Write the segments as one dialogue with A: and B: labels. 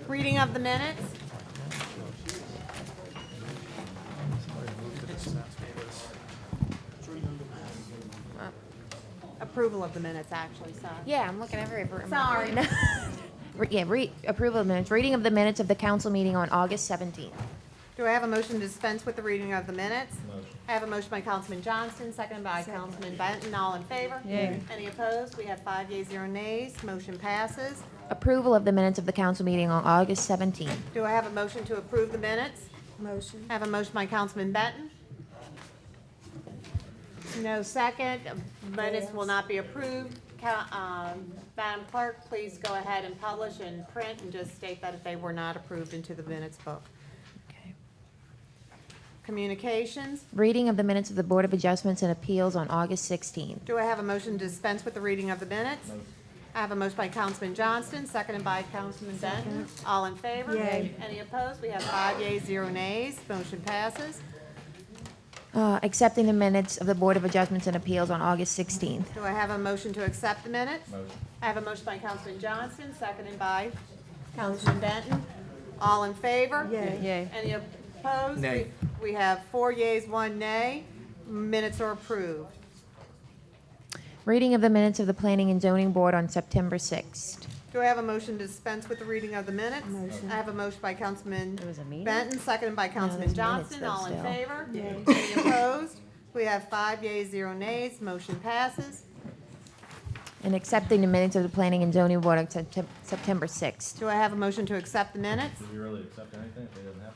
A: Reading of the minutes. Approval of the minutes, actually, sorry.
B: Yeah, I'm looking everywhere.
A: Sorry.
B: Approval of minutes. Reading of the minutes of the council meeting on August 17th.
A: Do I have a motion to dispense with the reading of the minutes? Motion. I have a motion by Councilman Johnston, seconded by Councilman Benton. All in favor?
C: Yay.
A: Any opposed? We have 5 yeas, 0 nays. Motion passes.
B: Approval of the minutes of the council meeting on August 17th.
A: Do I have a motion to approve the minutes?
C: Motion.
A: I have a motion by Councilman Benton. No second. Minutes will not be approved. Madam Clerk, please go ahead and publish and print and just state that if they were not approved into the minutes book.
B: Okay.
A: Communications.
B: Reading of the minutes of the Board of Adjustments and Appeals on August 16th.
A: Do I have a motion to dispense with the reading of the minutes? Motion. I have a motion by Councilman Johnston, seconded by Councilman Benton. All in favor?
C: Yay.
A: Any opposed? We have 5 yeas, 0 nays. Motion passes.
B: Accepting the minutes of the Board of Adjustments and Appeals on August 16th.
A: Do I have a motion to accept the minutes? Motion. I have a motion by Councilman Johnston, seconded by Councilman Benton. All in favor?
C: Yay.
D: Yay.
A: Any opposed?
E: Nay.
A: We have 4 yeas, 1 nay. Minutes are approved.
B: Reading of the minutes of the Planning and Zoning Board on September 6th.
A: Do I have a motion to dispense with the reading of the minutes?
C: Motion.
A: I have a motion by Councilman
D: It was a meeting?
A: Benton, seconded by Councilman
B: there's minutes
A: Johnston.
B: though
A: All in
B: still.
A: favor?
C: Yay.
A: Any opposed? We have 5 yeas, 0 nays. Motion passes.
B: And accepting the minutes of the Planning and Zoning Board on September 6th.
A: Do I have a motion to accept the minutes?
F: Did you really accept anything if they didn't have?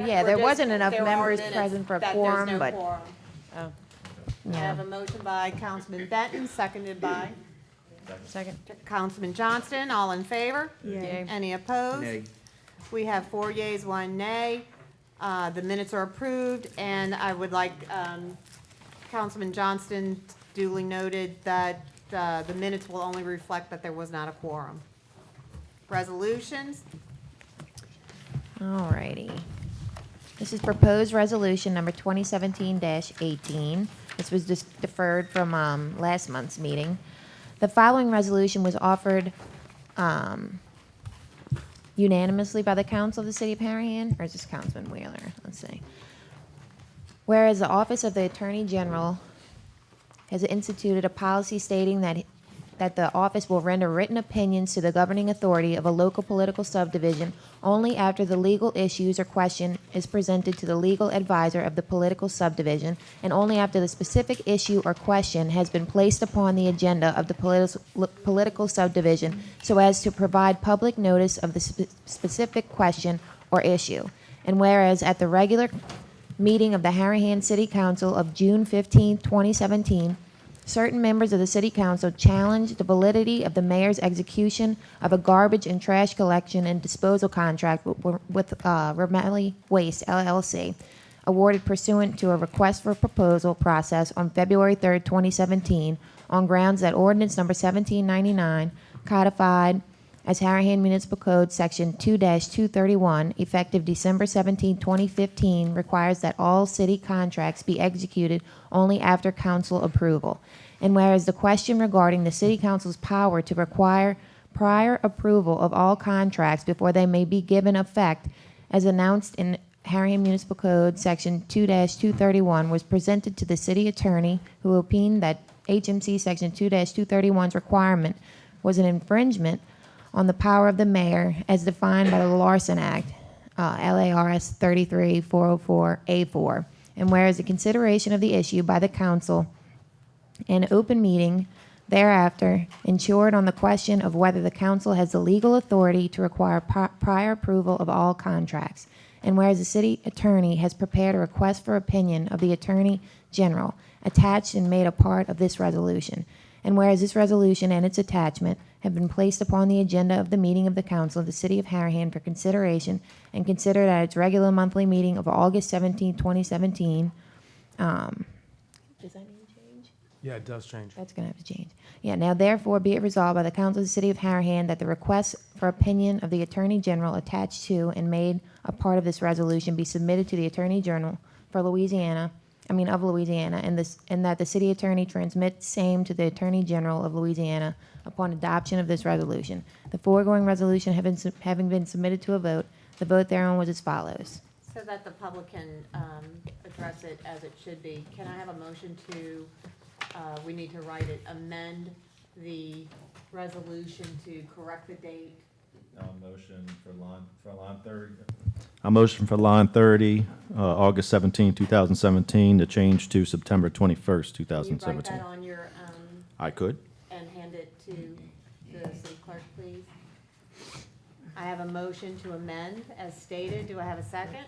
B: Yeah,
A: Or
B: there
A: just-
B: wasn't enough
A: there are
B: members
A: minutes
B: present for a
A: that there's
B: quorum,
A: no
B: but,
A: quorum.
D: Oh,
A: I have a motion by Councilman Benton, seconded by
D: second.
A: Councilman Johnston. All in favor?
C: Yay.
A: Any opposed?
E: Nay.
A: We have 4 yeas, 1 nay. The minutes are approved, and I would like Councilman Johnston duly noted that the minutes will only reflect that there was not a quorum. Resolutions.
B: alrighty. This is proposed resolution number 2017-18. This was just deferred from last month's meeting. The following resolution was offered unanimously by the council of the city of Harahan, or is this Councilman Wheeler? Let's see. Whereas the Office of the Attorney General has instituted a policy stating that the office will render written opinions to the governing authority of a local political subdivision only after the legal issues or question is presented to the legal advisor of the political subdivision, and only after the specific issue or question has been placed upon the agenda of the political subdivision, so as to provide public notice of the specific question or issue. And whereas at the regular meeting of the Harahan City Council of June 15, 2017, certain members of the City Council challenged the validity of the mayor's execution of a garbage and trash collection and disposal contract with Ramelli Waste LLC, awarded pursuant to a request for proposal process on February 3, 2017, on grounds that Ordinance Number 1799, codified as Harahan Municipal Code Section 2-231, effective December 17, 2015, requires that all city contracts be executed only after council approval. And whereas the question regarding the city council's power to require prior approval of all contracts before they may be given effect, as announced in Harahan Municipal Code Section 2-231, was presented to the city attorney, who opined that HMC Section 2-231's requirement was an infringement on the power of the mayor as defined by the Larson Act, LARS 33404A4. And whereas the consideration of the issue by the council in open meeting thereafter ensured on the question of whether the council has the legal authority to require prior approval of all contracts. And whereas the city attorney has prepared a request for opinion of the attorney general attached and made a part of this resolution. And whereas this resolution and its attachment have been placed upon the agenda of the meeting of the council of the city of Harahan for consideration and considered at its regular monthly meeting of August 17, 2017. Does that need to change?
G: Yeah, it does change.
B: That's going to have to change. Yeah, now therefore be it resolved by the council of the city of Harahan that the request for opinion of the attorney general attached to and made a part of this resolution be submitted to the attorney general for Louisiana of Louisiana, and that the city attorney transmit same to the Attorney General of Louisiana upon adoption of this resolution. The foregoing resolution having been submitted to a vote, the vote thereon was as follows.
A: So that the public can address it as it should be, can I have a motion to, we need to write it, amend the resolution to correct the date?
F: Motion for line 30. A motion for line 30, August 17, 2017, to change to September 21st,
A: Can you write
F: 2017.
A: that on your,
F: I could.
A: and hand it to the city clerk, please? I have a motion to amend as stated. Do I have a second?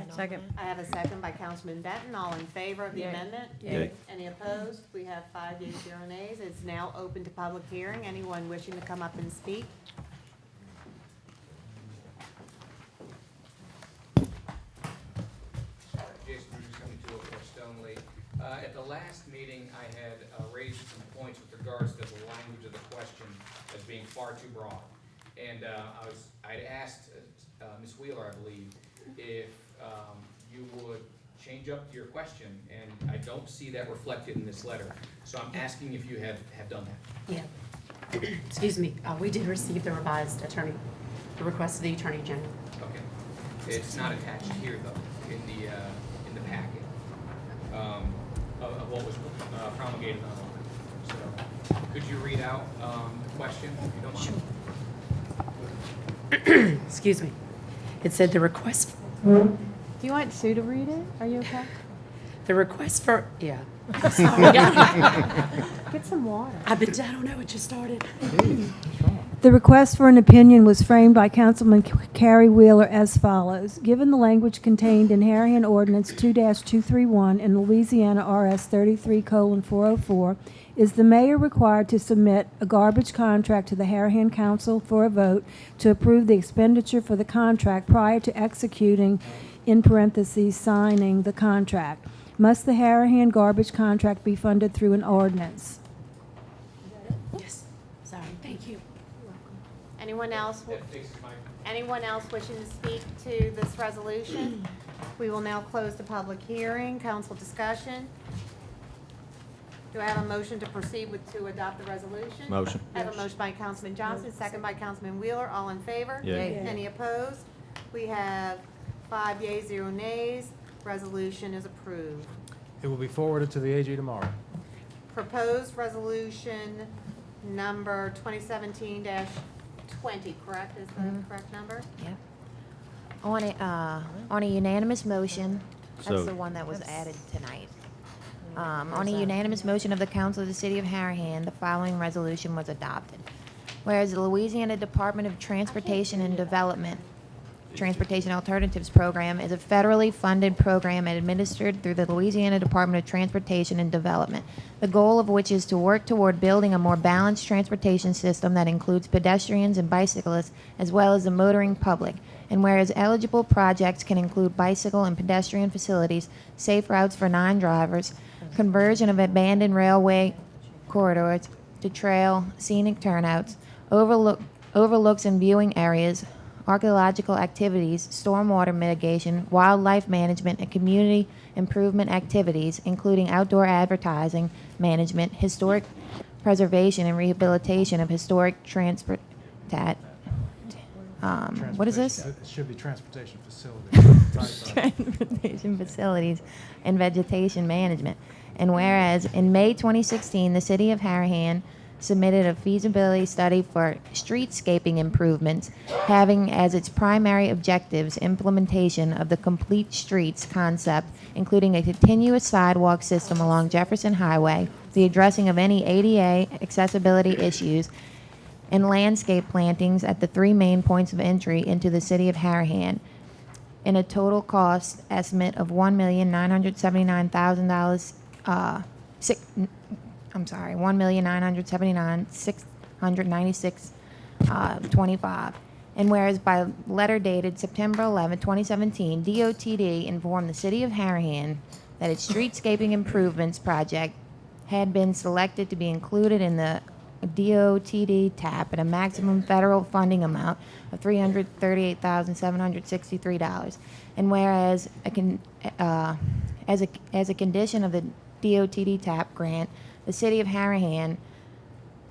C: Second.
A: I have a second by Councilman Benton. All in favor of the amendment?
F: Yay.
A: Any opposed? We have 5 yeas, 0 nays. It's now open to public hearing. Anyone wishing to come up and speak?
D: Jason Bruce, 7204 Stoneleigh. At the last meeting, I had raised some points with regards to the language of the question as being far too broad. And I'd asked Ms. Wheeler, I believe, if you would change up your question, and I don't see that reflected in this letter. So I'm asking if you have done that.
C: Yeah. Excuse me, we did receive the revised the request of the Attorney General.
D: Okay. It's not attached here, though, in the packet of what was promulgated online. So could you read out the question, if you don't mind?
C: Excuse me. It said the request,
A: Do you want Sue to read it? Are you okay?
C: the request for, yeah.
A: Get some water.
C: I don't know, it just started.
E: The request for an opinion was framed by Councilman Carrie Wheeler as follows. Given the language contained in Harahan Ordinance 2-231 and Louisiana RS 33:404, is the mayor required to submit a garbage contract to the Harahan Council for a vote to approve the expenditure for the contract prior to executing, in parentheses, signing the contract? Must the Harahan garbage contract be funded through an ordinance?
C: Yes, sorry, thank you.
A: Anyone else?
D: That fixes my
A: Anyone else wishing to speak to this resolution? We will now close the public hearing. Council discussion. Do I have a motion to proceed to adopt the resolution?
F: Motion.
A: I have a motion by Councilman Johnson, second by Councilman Wheeler. All in favor?
F: Yay.
A: Any opposed? We have 5 yeas, 0 nays. Resolution is approved.
G: It will be forwarded to the AG tomorrow.
A: Proposed resolution number 2017-20, correct? Is the correct number?
B: Yep. On a unanimous motion,
F: So-
B: that's the one that was added tonight. On a unanimous motion of the Council of the City of Harahan, the following resolution was adopted. Whereas the Louisiana Department of Transportation and Development Transportation Alternatives Program is a federally funded program administered through the Louisiana Department of Transportation and Development, the goal of which is to work toward building a more balanced transportation system that includes pedestrians and bicyclists as well as the motoring public. And whereas eligible projects can include bicycle and pedestrian facilities, safe routes for non-drivers, conversion of abandoned railway corridors to trail, scenic turnouts, overlooks and viewing areas, archaeological activities, stormwater mitigation, wildlife management, and community improvement activities, including outdoor advertising, management, historic preservation, and rehabilitation of historic what is this?
G: It should be transportation facility.
B: Transportation facilities and vegetation management. And whereas in May 2016, the city of Harahan submitted a feasibility study for streetscaping improvements, having as its primary objectives implementation of the complete streets concept, including a continuous sidewalk system along Jefferson Highway, the addressing of any ADA accessibility issues, and landscape plantings at the 3 main points of entry into the city of Harahan, in a total cost estimate of $1,979,000. $1,979,696.25. And whereas by letter dated September 11, 2017, DOTD informed the city of Harahan that its streetscaping improvements project had been selected to be included in the DOTD TAP at a maximum federal funding amount of $338,763. And whereas As a condition of the DOTD TAP grant, the City of Harahan,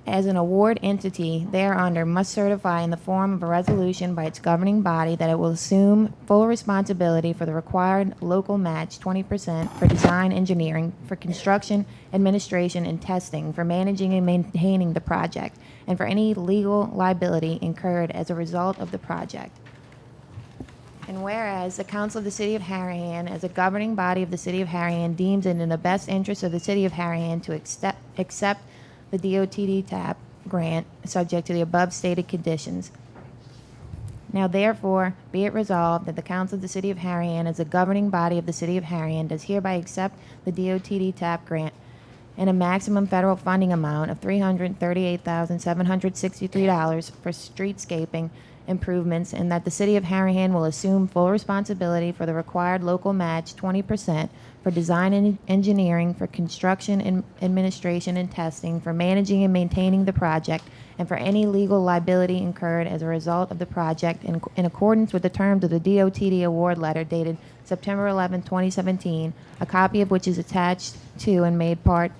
B: as an award entity thereunder, must certify in the form of a resolution by its governing body that it will assume full responsibility for the required local match 20% for design engineering, for construction, administration, and testing, for managing and maintaining the project, and for any legal liability incurred as a result of the project. And whereas the Council of the City of Harahan, as a governing body of the City of Harahan, deems it in the best interest of the City of Harahan to accept the DOTD TAP grant, subject to the above stated conditions. Now therefore, be it resolved that the Council of the City of Harahan, as a governing body of the City of Harahan, does hereby accept the DOTD TAP grant in a maximum federal funding amount of $338,763 for streetscaping improvements, and that the City of Harahan will assume full responsibility for the required local match 20% for design and engineering, for construction and administration and testing, for managing and maintaining the project, and for any legal liability incurred as a result of the project in accordance with the terms of the DOTD award letter dated September 11, 2017, a copy of which is attached to and made part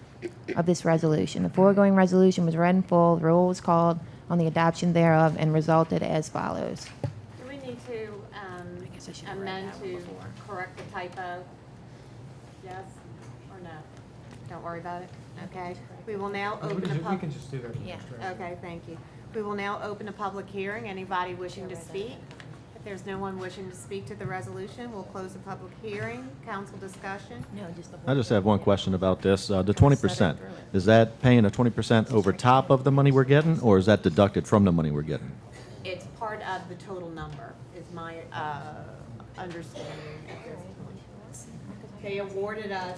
B: of this resolution. The foregoing resolution was read in full, the roll was called on the adoption thereof, and resulted as follows.
A: Do we need to amend to correct the typo? Yes or no? Don't worry about it, okay? We will now open a
G: We
A: public.
G: can just do that.
B: Yeah.
A: Okay, thank you. We will now open a public hearing. Anybody wishing to speak? If there's no one wishing to speak to the resolution, we'll close the public hearing. Council discussion?
F: I just have one question about this. The 20%, is that paying a 20% over top of the money we're getting, or is that deducted from the money we're getting?
A: It's part of the total number, is my understanding at this point. They awarded us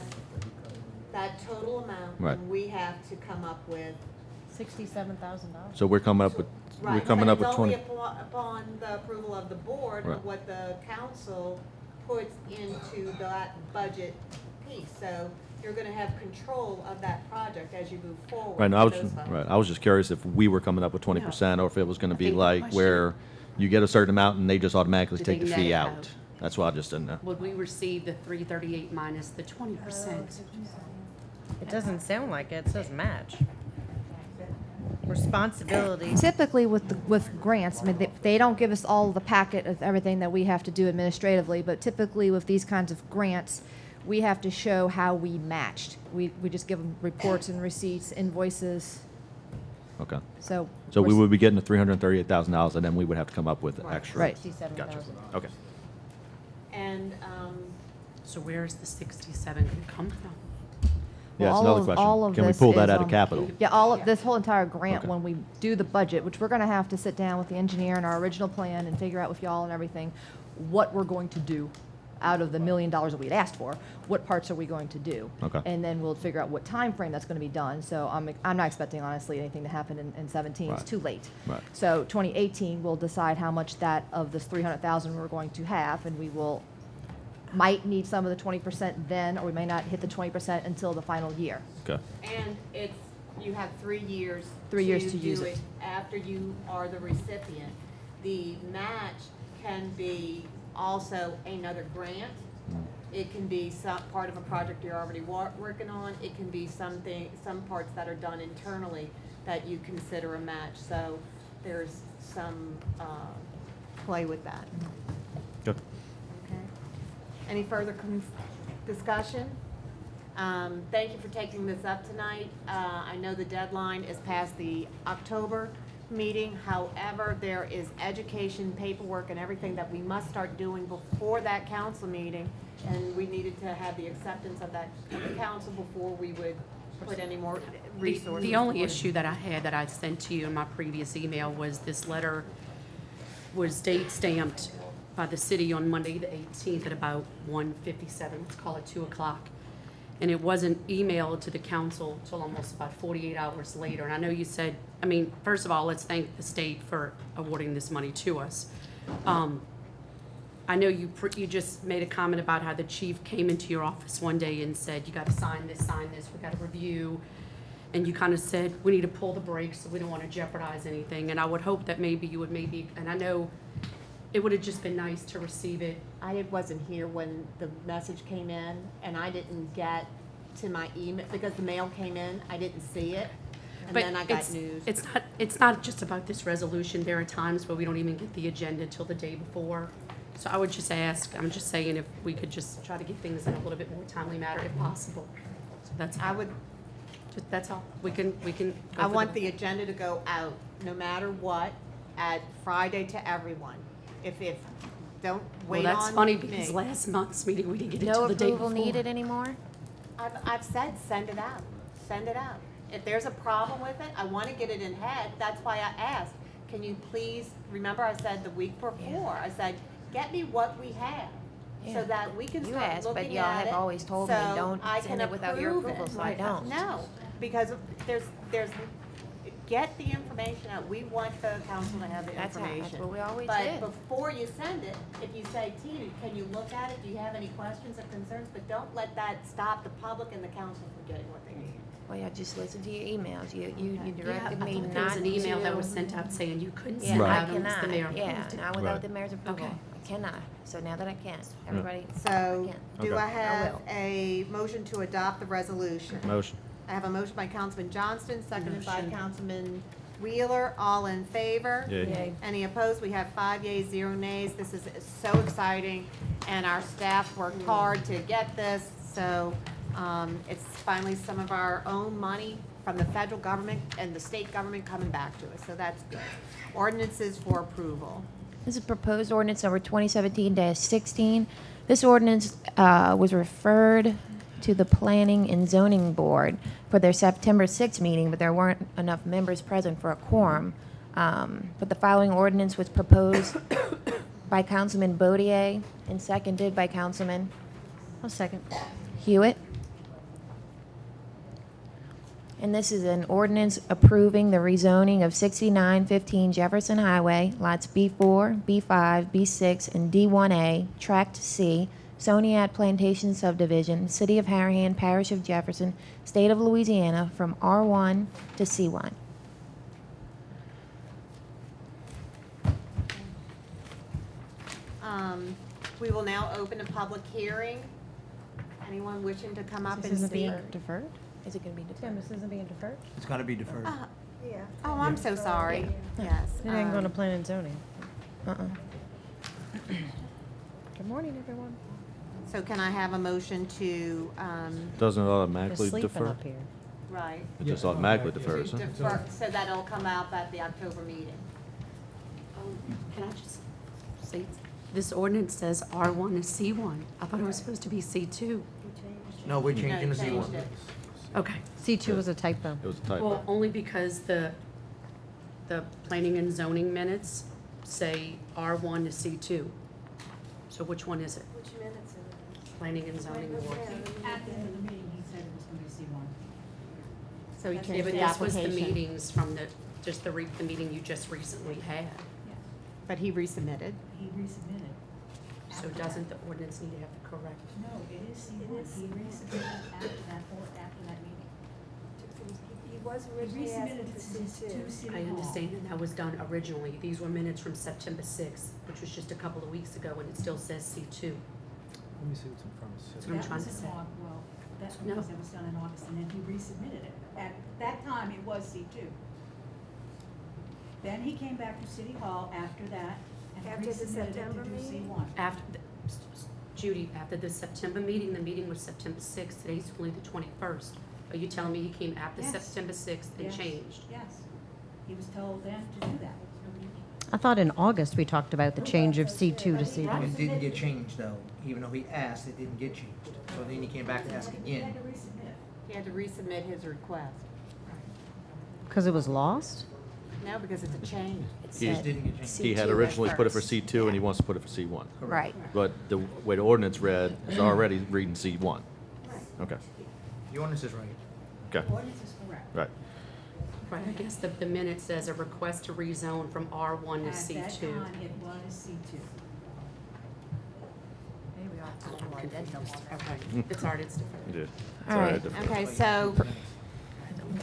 A: that total amount,
F: Right.
A: and we have to come up with.
H: $67,000.
F: So we're coming up with, we're coming up with 20.
A: Right, but it's only upon the approval of the board
F: Right.
A: of what the council puts into that budget piece. So you're gonna have control of that project as you move forward.
F: Right, no, I was,
A: with those funds.
F: right, I was just curious if we were coming up with 20%, or if it was gonna
C: I
F: be
C: think the
F: like
C: question-
F: where you get a certain amount and they just automatically
C: Do
F: take
C: they
F: the
C: net
F: fee
C: it
F: out.
C: out?
F: That's why I just didn't know.
C: Would we receive the 338 minus the 20%?
H: It doesn't sound like it. It says match. Responsibility.
I: Typically with grants, I mean, they don't give us all the packet of everything that we have to do administratively, but typically with these kinds of grants, we have to show how we matched. We just give them reports and receipts, invoices,
F: Okay.
I: so.
F: So we
I: we're-
F: would be getting the $338,000, and then we would have to come up with
A: Right.
F: extra.
I: Right.
F: Gotcha.
H: 67,000.
F: Okay.
A: And,
C: So where's the 67 going to come from?
F: Yeah,
I: Well,
F: it's
I: all
F: another
I: of-
F: question.
I: all of
F: Can we
I: this
F: pull that
I: is,
F: out of capital?
I: Yeah, all of, this whole entire grant,
F: Okay.
I: when we do the budget, which we're gonna have to sit down with the engineer and our original plan and figure out with y'all and everything, what we're going to do out of the $1 million that we'd asked for, what parts are we going to do?
F: Okay.
I: And then we'll figure out what time frame that's gonna be done, so I'm not expecting honestly anything to happen in 17, it's
F: Right.
I: too late.
F: Right.
I: So 2018, we'll decide how much that, of this 300,000 we're going to have, and we will, might need some of the 20% then, or we may not hit the 20% until the final year.
F: Okay.
A: and it's, you have 3 years.
I: 3 years to
A: do
I: use it.
A: After you are the recipient. The match can be also another grant. It can be some, part of a project you're already working on. It can be something, some parts that are done internally that you consider a match. So there's some, play with that.
F: Good.
A: Okay. Any further discussion? Thank you for taking this up tonight. I know the deadline is past the October meeting. However, there is education, paperwork, and everything that we must start doing before that council meeting. And we needed to have the acceptance of that of the council before we would put any more resources.
C: The only
A: towards-
C: issue that I had that I sent to you in my previous email was this letter was date stamped by the city on Monday, the 18th at about 1:57, let's call it 2 o'clock. And it wasn't emailed to the council till almost about 48 hours later. And I know you said, I mean, first of all, let's thank the state for awarding this money to us. I know you just made a comment about how the chief came into your office one day and said, you gotta sign this, we gotta review. And you kind of said, we need to pull the brakes, so we don't want to jeopardize anything. And I would hope that maybe you would and I know it would have just been nice to receive it.
A: I wasn't here when the message came in, and I didn't get to my email, because the mail came in, I didn't see it, and
C: But
A: then I got news.
C: It's not just about this resolution. There are times where we don't even get the agenda till the day before. So I would just ask, I'm just saying if we could just try to get things in a little bit more timely manner if possible. So that's,
A: I would,
C: that's all. We can. go
A: I
C: for
A: want the agenda to go out, no matter what, at Friday to everyone. If, don't
C: Well,
A: wait on me.
C: that's funny because last month's meeting, we didn't get it
B: No
C: till the day before.
B: approval needed anymore?
A: I've said, send it out, send it out. If there's a problem with it, I want to get it in head, that's why I asked, can you please, remember I said the week before, I said, get me what we have,
B: Yeah.
A: so that we can
B: You
A: start
B: asked, but
A: looking
B: y'all
A: at
B: have
A: it,
B: always told me,
A: so
B: don't
A: I
B: send
A: can
B: it without your
A: approve it.
B: approval, so I don't.
A: No, because there's, get the information out, we want the council to have the
B: That's
A: information.
B: what we always
A: But
B: did.
A: before you send it, if you say, Tina, can you look at it, do you have any questions or concerns? But don't let that stop the public and the council from getting what they need.
B: Well, yeah, just listen to your emails. You
C: Yeah,
B: directed
C: I
B: me
C: thought there was
B: not
C: an email that
B: to-
C: was sent out saying you couldn't
B: Yeah,
C: send it
B: I
C: out unless the mayor
B: cannot, yeah,
C: approved it.
B: not without
F: Right.
B: the mayor's approval.
C: Okay.
B: I cannot. So now that I can, everybody,
A: So,
B: I can.
A: do
F: Okay.
A: I have
B: will.
A: a motion to adopt the resolution?
F: Motion.
A: I have a motion by Councilman Johnston, seconded by
C: Motion.
A: Councilman Wheeler. All in favor?
F: Yay.
A: Any opposed? We have 5 yeas, 0 nays. This is so exciting, and our staff worked hard to get this. So it's finally some of our own money from the federal government and the state government coming back to us, so that's good. Ordinances for approval.
B: This is proposed ordinance number 2017-16. This ordinance was referred to the Planning and Zoning Board for their September 6th meeting, but there weren't enough members present for a quorum. But the following ordinance was proposed by Councilman Bodier and seconded by Councilman
H: I'll second.
B: Hewitt. And this is an ordinance approving the rezoning of 6915 Jefferson Highway, lots B4, B5, B6, and D1A, Tract C, Soniat Plantation Subdivision, City of Harahan, Parish of Jefferson, State of Louisiana, from R1 to C1.
A: We will now open a public hearing. Anyone wishing to come up
H: This
A: and
H: isn't
A: speak?
H: being deferred?
B: Is it going to be
H: Tim,
B: deferred?
H: this isn't being deferred?
J: It's gotta be deferred.
A: Oh, I'm so sorry. Yes.
H: It ain't going to plan and zoning.
B: Uh-uh.
H: Good morning, everyone.
A: So can I have a motion to,
F: Doesn't it
H: You're
F: automatically
H: sleeping
F: defer?
H: up here.
A: right,
F: It just
G: Yeah.
F: automatically
G: To
A: to
F: defers, huh?
A: defer, so that'll come out at the October meeting?
C: Can I just say, this ordinance says R1 is C1. I thought it was supposed to be C2.
J: No, we're changing
A: No,
J: to
A: changed
J: C1.
A: it.
C: Okay.
H: C2 was a typo.
F: It was a typo.
C: Well, only because the planning and zoning minutes say R1 to C2. So which one is it?
A: Which minutes are those?
C: Planning and zoning board.
K: At the end of the meeting, he said it was gonna be C1.
A: So he
C: Yeah,
A: changed
C: but
A: the
C: this was the
A: application,
C: meetings from the meeting you just recently had.
K: Yes,
A: but he resubmitted.
K: he resubmitted.
C: So doesn't the ordinance need to have the correct?
K: No, it is C1. He resubmitted after that meeting.
E: He was
K: He resubmitted to City
C: I
K: Hall.
C: understand, and that was done originally. These were minutes from September 6th, which was just a couple of weeks ago, and it still says C2.
G: Let me see what's in front of us.
C: That's what I'm
K: That
C: trying
K: was
C: to
K: in
C: say.
K: Well, that's
C: No.
K: because that was done in August, and then he resubmitted it. At that time, it was C2. Then he came back to City Hall after that, and
E: After the
K: resubmitted it
E: September
K: to do
E: meeting?
K: C1.
C: After, Judy, after the September meeting, the meeting was September 6th, today's only the 21st. Are you telling me he came after
K: Yes.
C: September 6th and
K: Yes.
C: changed?
K: Yes, he was told then to do that.
H: I thought in August we talked about the change of C2 to C1.
J: It didn't get changed though, even though he asked, it didn't get changed. So then he came back to ask
K: He had
J: again.
K: to resubmit.
A: He had to resubmit his request.
H: Because it was lost?
A: No, because it's a change.
B: It
F: He
J: It
B: said
J: didn't get changed.
F: He had
B: C2 at
F: originally put it for
B: first.
F: C2 and he wants to put it for C1.
B: Right.
F: But the way the ordinance read is already reading C1. Okay,
J: The ordinance is right.
F: okay,
K: Ordinance is correct.
F: right.
C: Right, I guess the minute says a request to rezone from R1 to
K: At that
C: C2.
K: time, it was C2.
C: Okay, it's already, it's different.
F: Yeah.
B: All right.
A: Okay, so,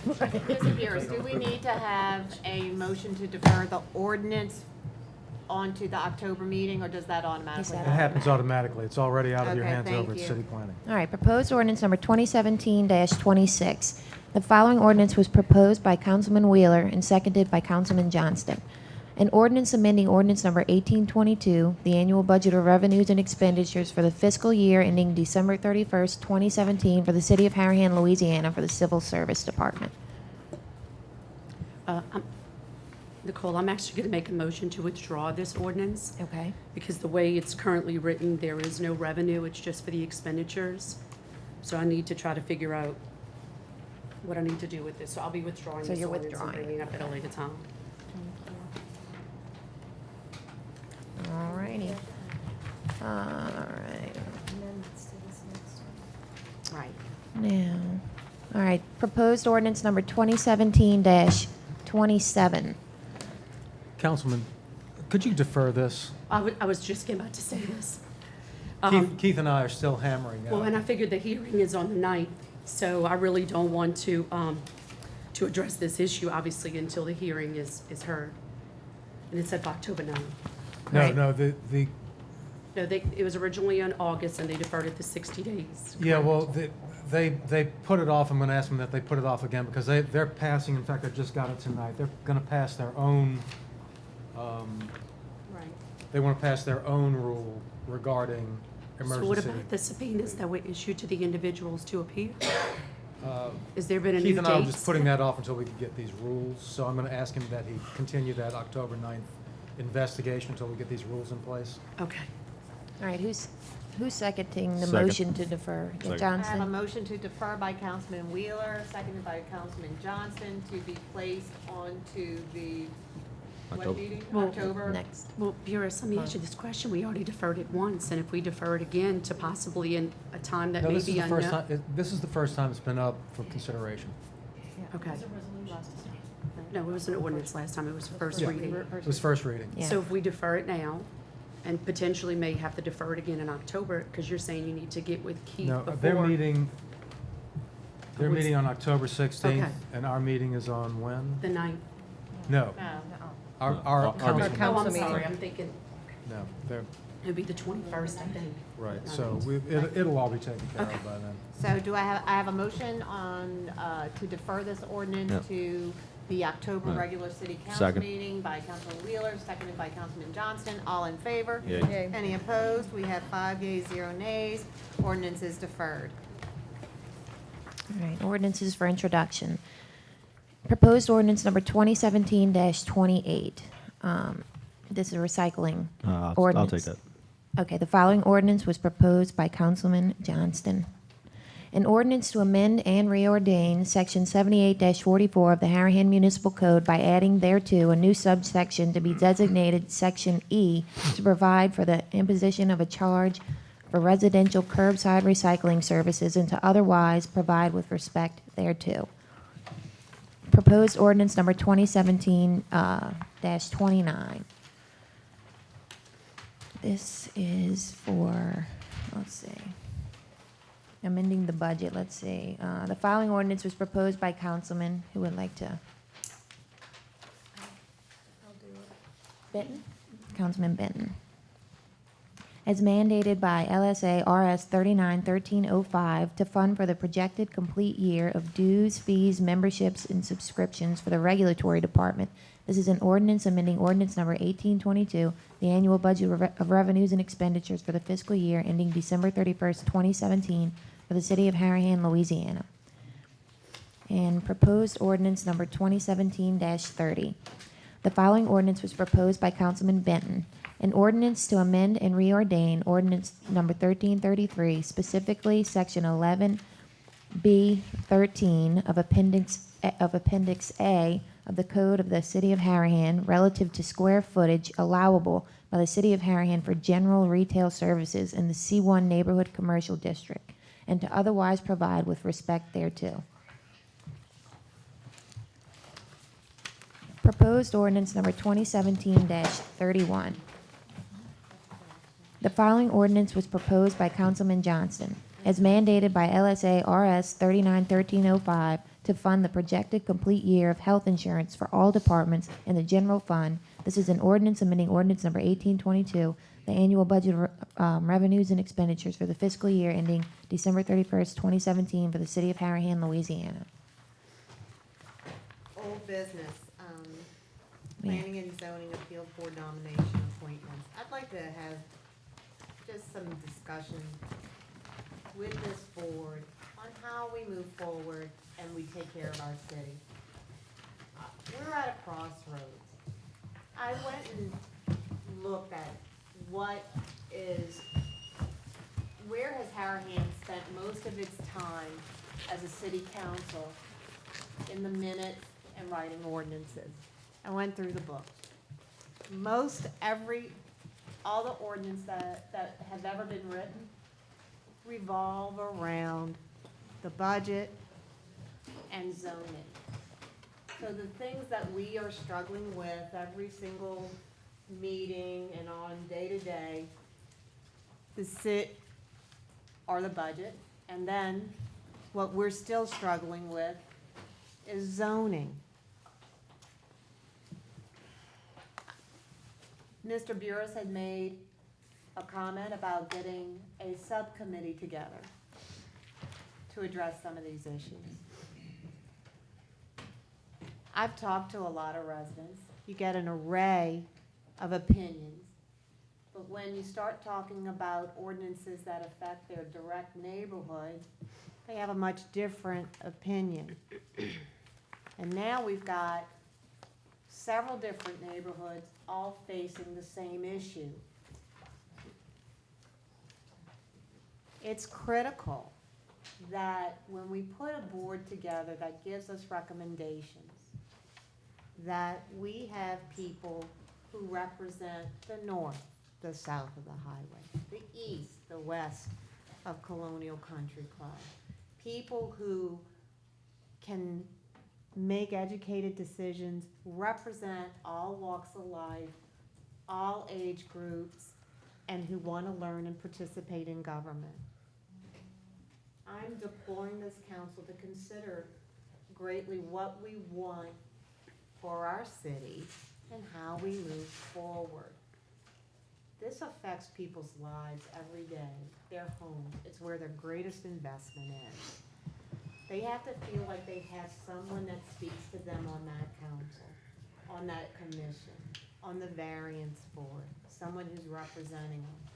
A: Mr. Pierce, do we need to have a motion to defer the ordinance onto the October meeting, or does that automatically
B: said
G: It
A: happen?
G: happens automatically. It's already out of your
A: Okay,
G: hands
A: thank
G: over at
A: you.
G: city planning.
B: All right, proposed ordinance number 2017-26. The following ordinance was proposed by Councilman Wheeler and seconded by Councilman Johnston. An ordinance amending ordinance number 1822, the annual budget of revenues and expenditures for the fiscal year ending December 31st, 2017 for the city of Harahan, Louisiana for the Civil Service Department.
C: Nicole, I'm actually going to make a motion to withdraw this ordinance
B: Okay.
C: because the way it's currently written, there is no revenue, it's just for the expenditures. So I need to try to figure out what I need to do with this. So I'll be withdrawing
B: So
C: this
B: you're
C: ordinance and
B: withdrawing
C: bringing
B: it,
C: it up at a later time.
B: All righty. All right.
C: Right.
B: Now, all right, proposed ordinance number 2017-27.
G: Councilman, could you defer this?
C: I was just about to say this.
G: Keith and I are still hammering
C: Well, and I
G: out.
C: figured the hearing is on the 9th, so I really don't want to address this issue, obviously, until the hearing is heard. And it's set October 9th.
G: No,
B: Right.
G: no, the,
C: No, it was originally in August, and they deferred it to 60 days.
G: yeah, well, they put it off. I'm going to ask them that they put it off again because they're passing, in fact, I just got it tonight. They're going to pass their own,
C: Right.
G: they want to pass their own rule regarding
C: So what
G: emergency.
C: about the subpoenas that were issued to the individuals to appear?
G: Uh,
C: Has there been a new date?
G: Keith and I were just putting that off until we could get these rules, so I'm going to ask him that he continue that October 9th investigation until we get these rules in place.
C: Okay.
B: All right, who's seconding the
F: Second.
B: motion to defer?
F: Second.
A: I have a
B: Johnson?
A: motion to defer by Councilman Wheeler, seconded by Councilman Johnston, to be placed onto the, what
F: October.
A: meeting?
C: Well,
A: October?
B: Next.
C: Well, Buras, let me ask you this question. We already deferred it once, and if we defer it again to possibly in a time that
G: No,
C: may
G: this is
C: be
G: the first
C: unknown.
G: time, this is the first time it's been up for consideration.
C: Okay. No, it was an ordinance last time. It was first
G: Yeah.
C: reading.
G: It was first reading.
B: Yeah.
C: So if we defer it now, and potentially may have to defer it again in October, because you're saying you need to get with Keith
G: No,
C: before.
G: they're meeting
C: What's-
G: on October 16th,
C: Okay.
G: and our meeting is on when?
C: The 9th.
G: No,
A: No.
G: our
F: our
G: council.
F: meeting.
C: Oh, I'm sorry. I'm thinking
G: No, they're,
C: it'd be the 21st, I think.
G: right, so it'll all be taken care of
C: Okay.
G: by then.
A: So do I have a motion on, to defer this ordinance
F: Yeah.
A: to the October
F: Right.
A: regular city council
F: Second.
A: meeting by Councilman Wheeler, seconded by Councilman Johnston. All in favor?
F: Yay.
A: Any opposed? We have 5 yeas, 0 nays. Ordinance is deferred.
B: All right, ordinances for introduction. Proposed ordinance number 2017-28. This is a recycling
F: I'll
B: ordinance.
F: take that.
B: Okay, the following ordinance was proposed by Councilman Johnston. An ordinance to amend and reordain Section 78-44 of the Harahan Municipal Code by adding thereto a new subsection to be designated Section E to provide for the imposition of a charge for residential curbside recycling services and to otherwise provide with respect thereto. Proposed ordinance number 2017-29. This is for, let's see, amending the budget, let's see. The following ordinance was proposed by councilman, who would like to? Benton? Councilman Benton. As mandated by LSA RS 391305 to fund for the projected complete year of dues, fees, memberships, and subscriptions for the regulatory department. This is an ordinance amending ordinance number 1822, the annual budget of revenues and expenditures for the fiscal year ending December 31st, 2017 for the city of Harahan, Louisiana. And proposed ordinance number 2017-30. The following ordinance was proposed by Councilman Benton. An ordinance to amend and reordain ordinance number 1333, specifically section 11B13 of Appendix A of the Code of the City of Harahan relative to square footage allowable by the City of Harahan for general retail services in the C1 Neighborhood Commercial District, and to otherwise provide with respect thereto. Proposed ordinance number 2017-31. The following ordinance was proposed by Councilman Johnston, as mandated by LSA RS 391305 to fund the projected complete year of health insurance for all departments in the general fund This is an ordinance amending ordinance number 1822, the annual budget revenues and expenditures for the fiscal year ending December 31st, 2017 for the city of Harahan, Louisiana.
A: Old business,
B: Yeah.
A: planning and zoning appeal board nomination appointments. I'd like to have just some discussion with this board on how we move forward and we take care of our city. We're at a crossroads. I went and looked at where has Harahan spent most of its time as a city council in the minutes and writing ordinances. I went through the book. All the ordinances that have ever been written revolve around the budget and zoning. So the things that we are struggling with every single meeting and on day to day, are the budget, and then what we're still struggling with is zoning. Mr. Burris had made a comment about getting a subcommittee together to address some of these issues. I've talked to a lot of residents. You get an array of opinions. But when you start talking about ordinances that affect their direct neighborhood, they have a much different opinion. And now we've got several different neighborhoods all facing the same issue. It's critical that when we put a board together that gives us recommendations, that we have people who represent the north, the south of the highway, the east, the west of Colonial Country Club. People who can make educated decisions, represent all walks of life, all age groups, and who want to learn and participate in government. I'm deploring this council to consider greatly what we want for our city and how we move forward. This affects people's lives every day, their homes. It's where their greatest investment is. They have to feel like they have someone that speaks to them on that council, on that commission, on the variance board, someone who's representing them.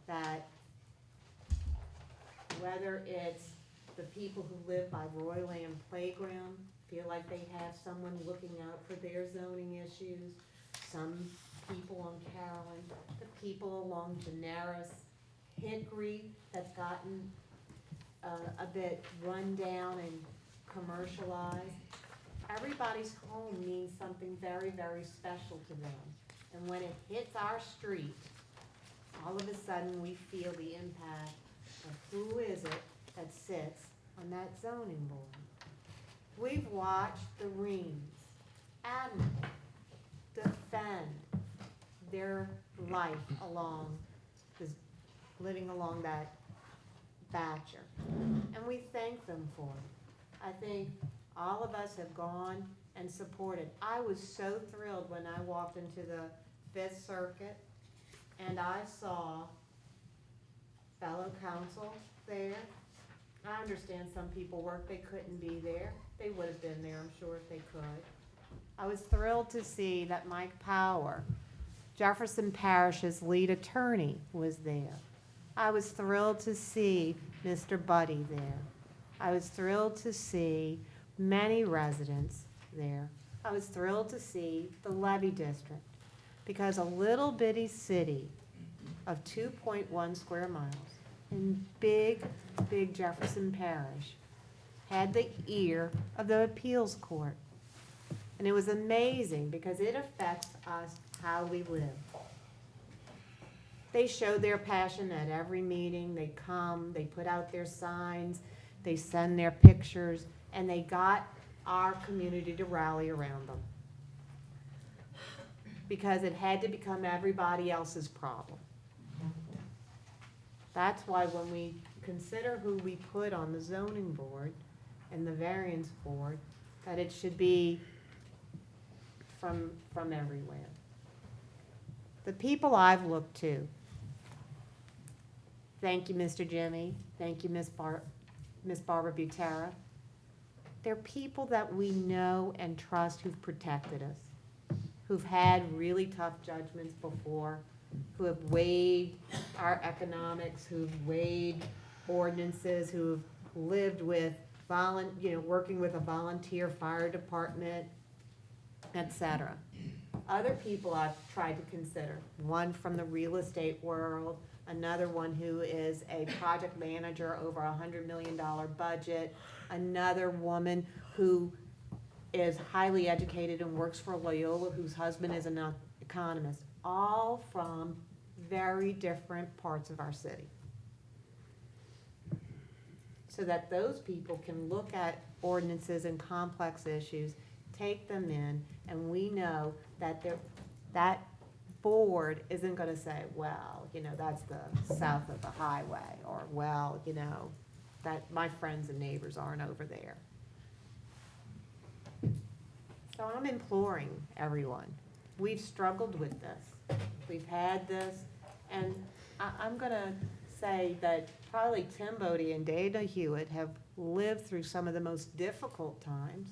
A: That whether it's the people who live by Royland Playground feel like they have someone looking out for their zoning issues, some people on Carolyn, the people along Daenerys, Hickory that's gotten a bit run down and commercialized. Everybody's home means something very, very special to them. And when it hits our street, all of a sudden we feel the impact of who is it that sits on that zoning board. We've watched the Reams admirably defend their life living along that Thatcher. And we thank them for it. I think all of us have gone and supported. I was so thrilled when I walked into the Fifth Circuit and I saw fellow council there. I understand some people work, they couldn't be there. They would have been there, I'm sure, if they could. I was thrilled to see that Mike Power, Jefferson Parish's lead attorney, was there. I was thrilled to see Mr. Buddy there. I was thrilled to see many residents there. I was thrilled to see the levy district, because a little bitty city of 2.1 square miles in big Jefferson Parish had the ear of the appeals court. And it was amazing because it affects us how we live. They show their passion at every meeting. They come, they put out their signs, they send their pictures, and they got our community to rally around them. Because it had to become everybody else's problem. That's why when we consider who we put on the zoning board and the variance board, that it should be from everywhere. The people I've looked to, thank you, Mr. Jimmy, thank you, Miss Barbara Butera, they're people that we know and trust who've protected us, who've had really tough judgments before, who have weighed our economics, who've weighed ordinances, who've lived with working with a volunteer fire department, et cetera. Other people I've tried to consider, one from the real estate world, another one who is a project manager over a $100 million budget, another woman who is highly educated and works for Loyola, whose husband is an economist, all from very different parts of our city. So that those people can look at ordinances and complex issues, take them in, and we know that that board isn't going to say, well, that's the south of the highway, or, well, that my friends and neighbors aren't over there. So I'm imploring everyone. We've struggled with this. We've had this, and I'm going to say that probably Tim Bodie and Dana Hewitt have lived through some of the most difficult times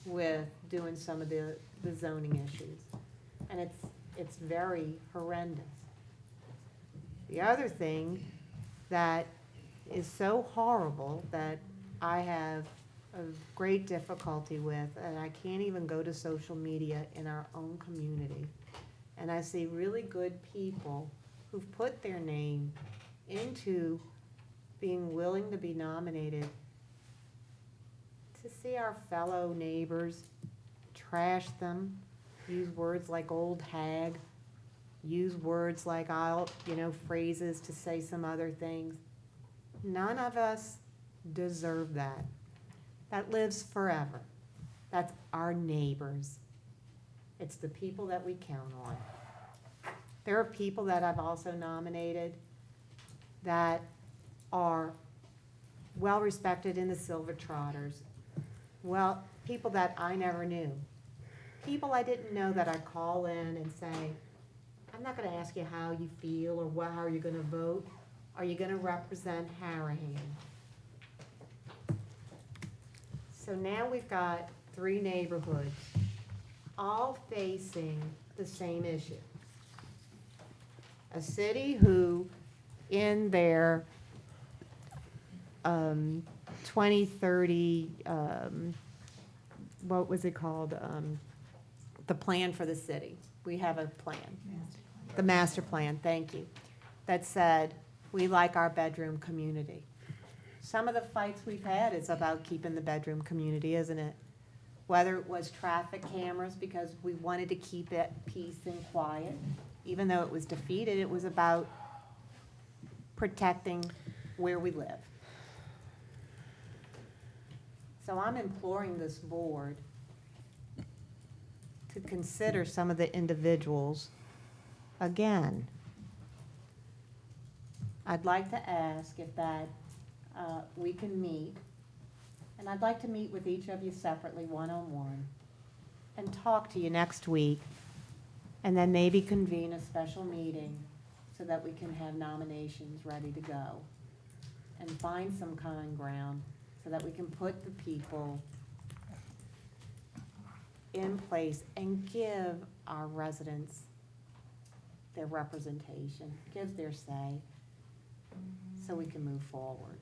A: with doing some of the zoning issues. And it's very horrendous. The other thing that is so horrible that I have a great difficulty with, and I can't even go to social media in our own community, and I see really good people who've put their name into being willing to be nominated, to see our fellow neighbors trash them, use words like old hag, use words like phrases to say some other things. None of us deserve that. That lives forever. That's our neighbors. It's the people that we count on. There are people that I've also nominated that are well respected in the Silver Trotters. Well, people that I never knew. People I didn't know that I call in and say, I'm not going to ask you how you feel or how are you going to vote. Are you going to represent Harahan? So now we've got 3 neighborhoods, all facing the same issue. A city who, in their 2030, what was it called? The plan for the city. We have a plan. The master plan, thank you. That said, we like our bedroom community. Some of the fights we've had is about keeping the bedroom community, isn't it? Whether it was traffic cameras because we wanted to keep it peace and quiet, even though it was defeated, it was about protecting where we live. So I'm imploring this board to consider some of the individuals again. I'd like to ask if we can meet, and I'd like to meet with each of you separately, one-on-one, and talk to you next week, and then maybe convene a special meeting so that we can have nominations ready to go, and find some common ground so that we can put the people in place and give our residents their representation, give their say, so we can move forward.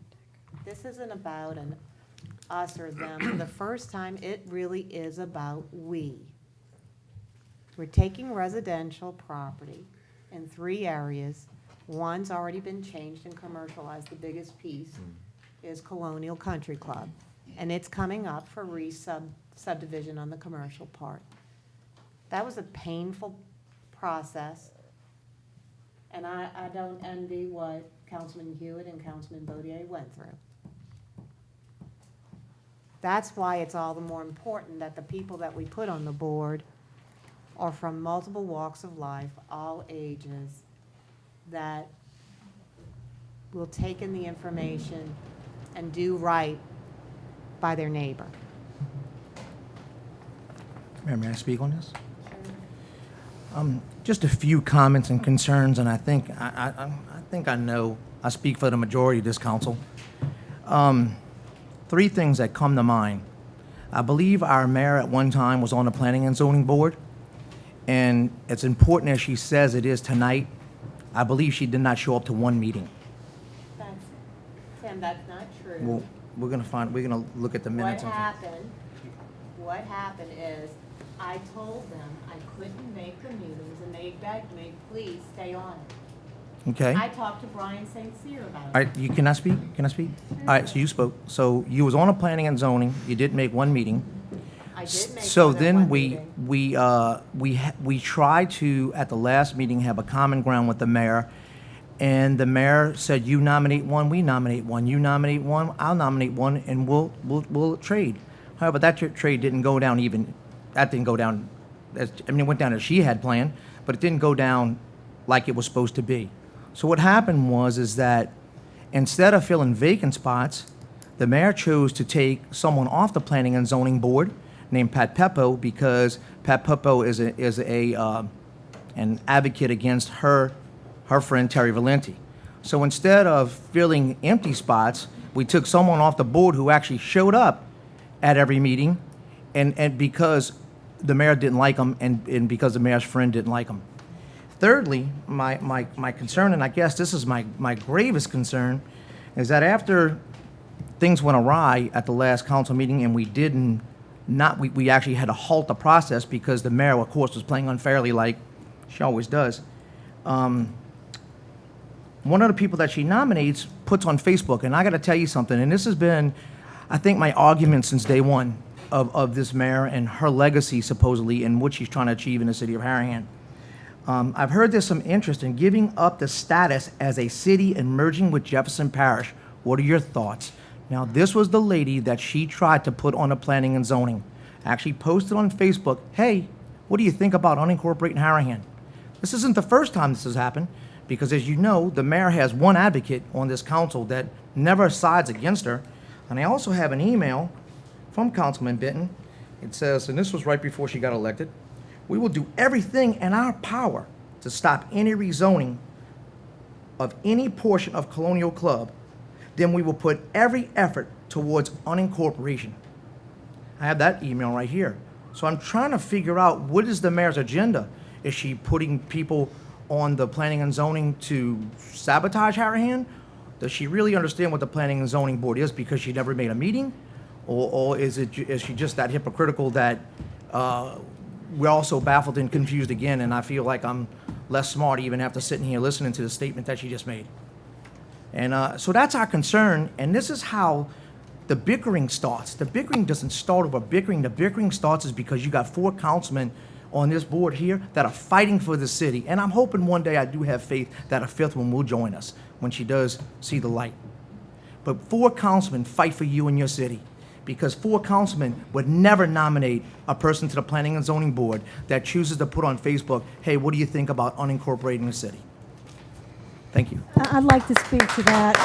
A: This isn't about an us or them. For the first time, it really is about we. We're taking residential property in 3 areas. One's already been changed and commercialized. The biggest piece is Colonial Country Club, and it's coming up for subdivision on the commercial part. That was a painful process, and I don't envy what Councilman Hewitt and Councilman Bodier went through. That's why it's all the more important that the people that we put on the board are from multiple walks of life, all ages, that will take in the information and do right by their neighbor.
J: Mayor, may I speak on this? Just a few comments and concerns, and I think I know I speak for the majority of this council. Three things that come to mind. I believe our mayor at one time was on the Planning and Zoning Board, and as important as she says it is tonight, I believe she did not show up to one meeting.
A: Tim, that's not true.
J: Well, we're gonna look at the minutes.
A: What happened is, I told them I couldn't make the meetings, and they begged me, please stay on it.
J: Okay?
A: I talked to Brian St. Cyr about
J: All
A: it.
J: right, you cannot speak? Can I speak? All right, so you spoke. So you was on a planning and zoning, you did make one meeting.
A: I did make
J: So
A: more than
J: then
A: one
J: we
A: meeting.
J: tried to, at the last meeting, have a common ground with the mayor, and the mayor said, you nominate one, we nominate one, you nominate one, I'll nominate one, and we'll trade. However, that trade didn't go down that didn't go down, it went down as she had planned, but it didn't go down like it was supposed to be. So what happened is that instead of filling vacant spots, the mayor chose to take someone off the Planning and Zoning Board named Pat Peppo, because Pat Peppo is an advocate against her friend Terry Valenti. So instead of filling empty spots, we took someone off the board who actually showed up at every meeting, and because the mayor didn't like him, and because the mayor's friend didn't like him. Thirdly, my concern, and I guess this is my gravest concern, is that after things went awry at the last council meeting, and we actually had to halt the process because the mayor, of course, was playing unfairly like she always does. One of the people that she nominates puts on Facebook, and I got to tell you something, and this has been, I think, my argument since day one of this mayor and her legacy, supposedly, and what she's trying to achieve in the city of Harahan. I've heard there's some interest in giving up the status as a city and merging with Jefferson Parish. What are your thoughts? Now, this was the lady that she tried to put on the planning and zoning. Actually posted on Facebook, hey, what do you think about unincorporating Harahan? This isn't the first time this has happened, because as you know, the mayor has one advocate on this council that never sides against her. And I also have an email from Councilman Benton. It says, and this was right before she got elected, we will do everything in our power to stop any rezoning of any portion of Colonial Club. Then we will put every effort towards unincorporation. I have that email right here. So I'm trying to figure out, what is the mayor's agenda? Is she putting people on the planning and zoning to sabotage Harahan? Does she really understand what the planning and zoning board is because she never made a meeting? Or is she just that hypocritical that we're also baffled and confused again, and I feel like I'm less smart even after sitting here listening to the statement that she just made? And so that's our concern, and this is how the bickering starts. The bickering doesn't start over bickering. The bickering starts is because you got 4 councilmen on this board here that are fighting for the city, and I'm hoping one day, I do have faith that a 5th one will join us when she does see the light. But 4 councilmen fight for you and your city, because 4 councilmen would never nominate a person to the Planning and Zoning Board that chooses to put on Facebook, hey, what do you think about unincorporating the city? Thank you.
E: I'd like to speak to that.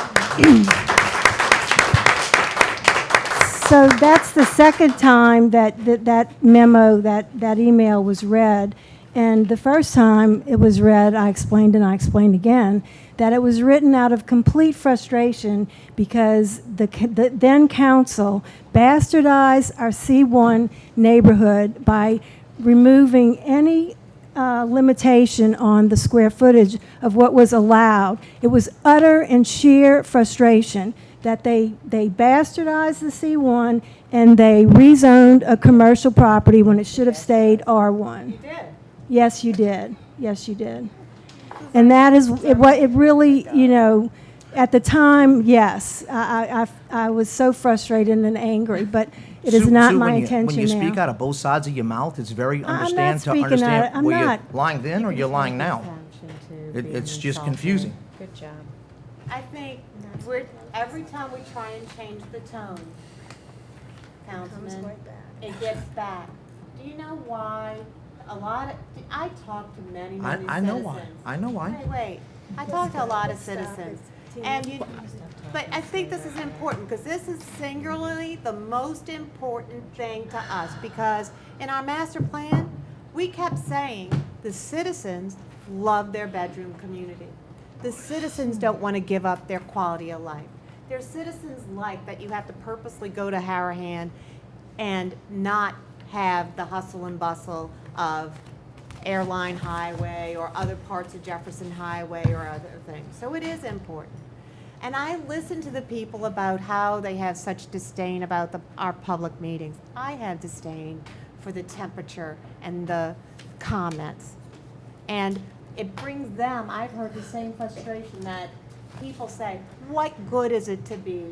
E: So that's the second time that memo, that email was read. And the first time it was read, I explained and I explained again that it was written out of complete frustration because the then council bastardized our C1 neighborhood by removing any limitation on the square footage of what was allowed. It was utter and sheer frustration that they bastardized the C1 and they rezoned a commercial property when it should have stayed R1.
A: You did.
E: Yes, you did. Yes, you did. And that is what it really, you know, at the time, yes, I was so frustrated and angry, but it is not my intention now.
J: When you speak out of both sides of your mouth, it's very
E: I'm not
J: understand
E: speaking out of- I'm
J: whether
E: not.
J: you're lying then or you're lying now. It's just confusing.
B: Good job.
A: I think every time we try and change the tone, Councilman, it gets back. Do you know why? I talk to many citizens.
J: I know why. I know why.
A: Wait. I talk to a lot of citizens. But I think this is important because this is singularly the most important thing to us, because in our master plan, we kept saying The citizens love their bedroom community. The citizens don't want to give up their quality of life. Their citizens like that you have to purposely go to Harahan and not have the hustle and bustle of Airline Highway or other parts of Jefferson Highway or other things. So it is important. And I listen to the people about how they have such disdain about our public meetings. I have disdain for the temperature and the comments. And it brings them, I've heard the same frustration that people say, what good is it to be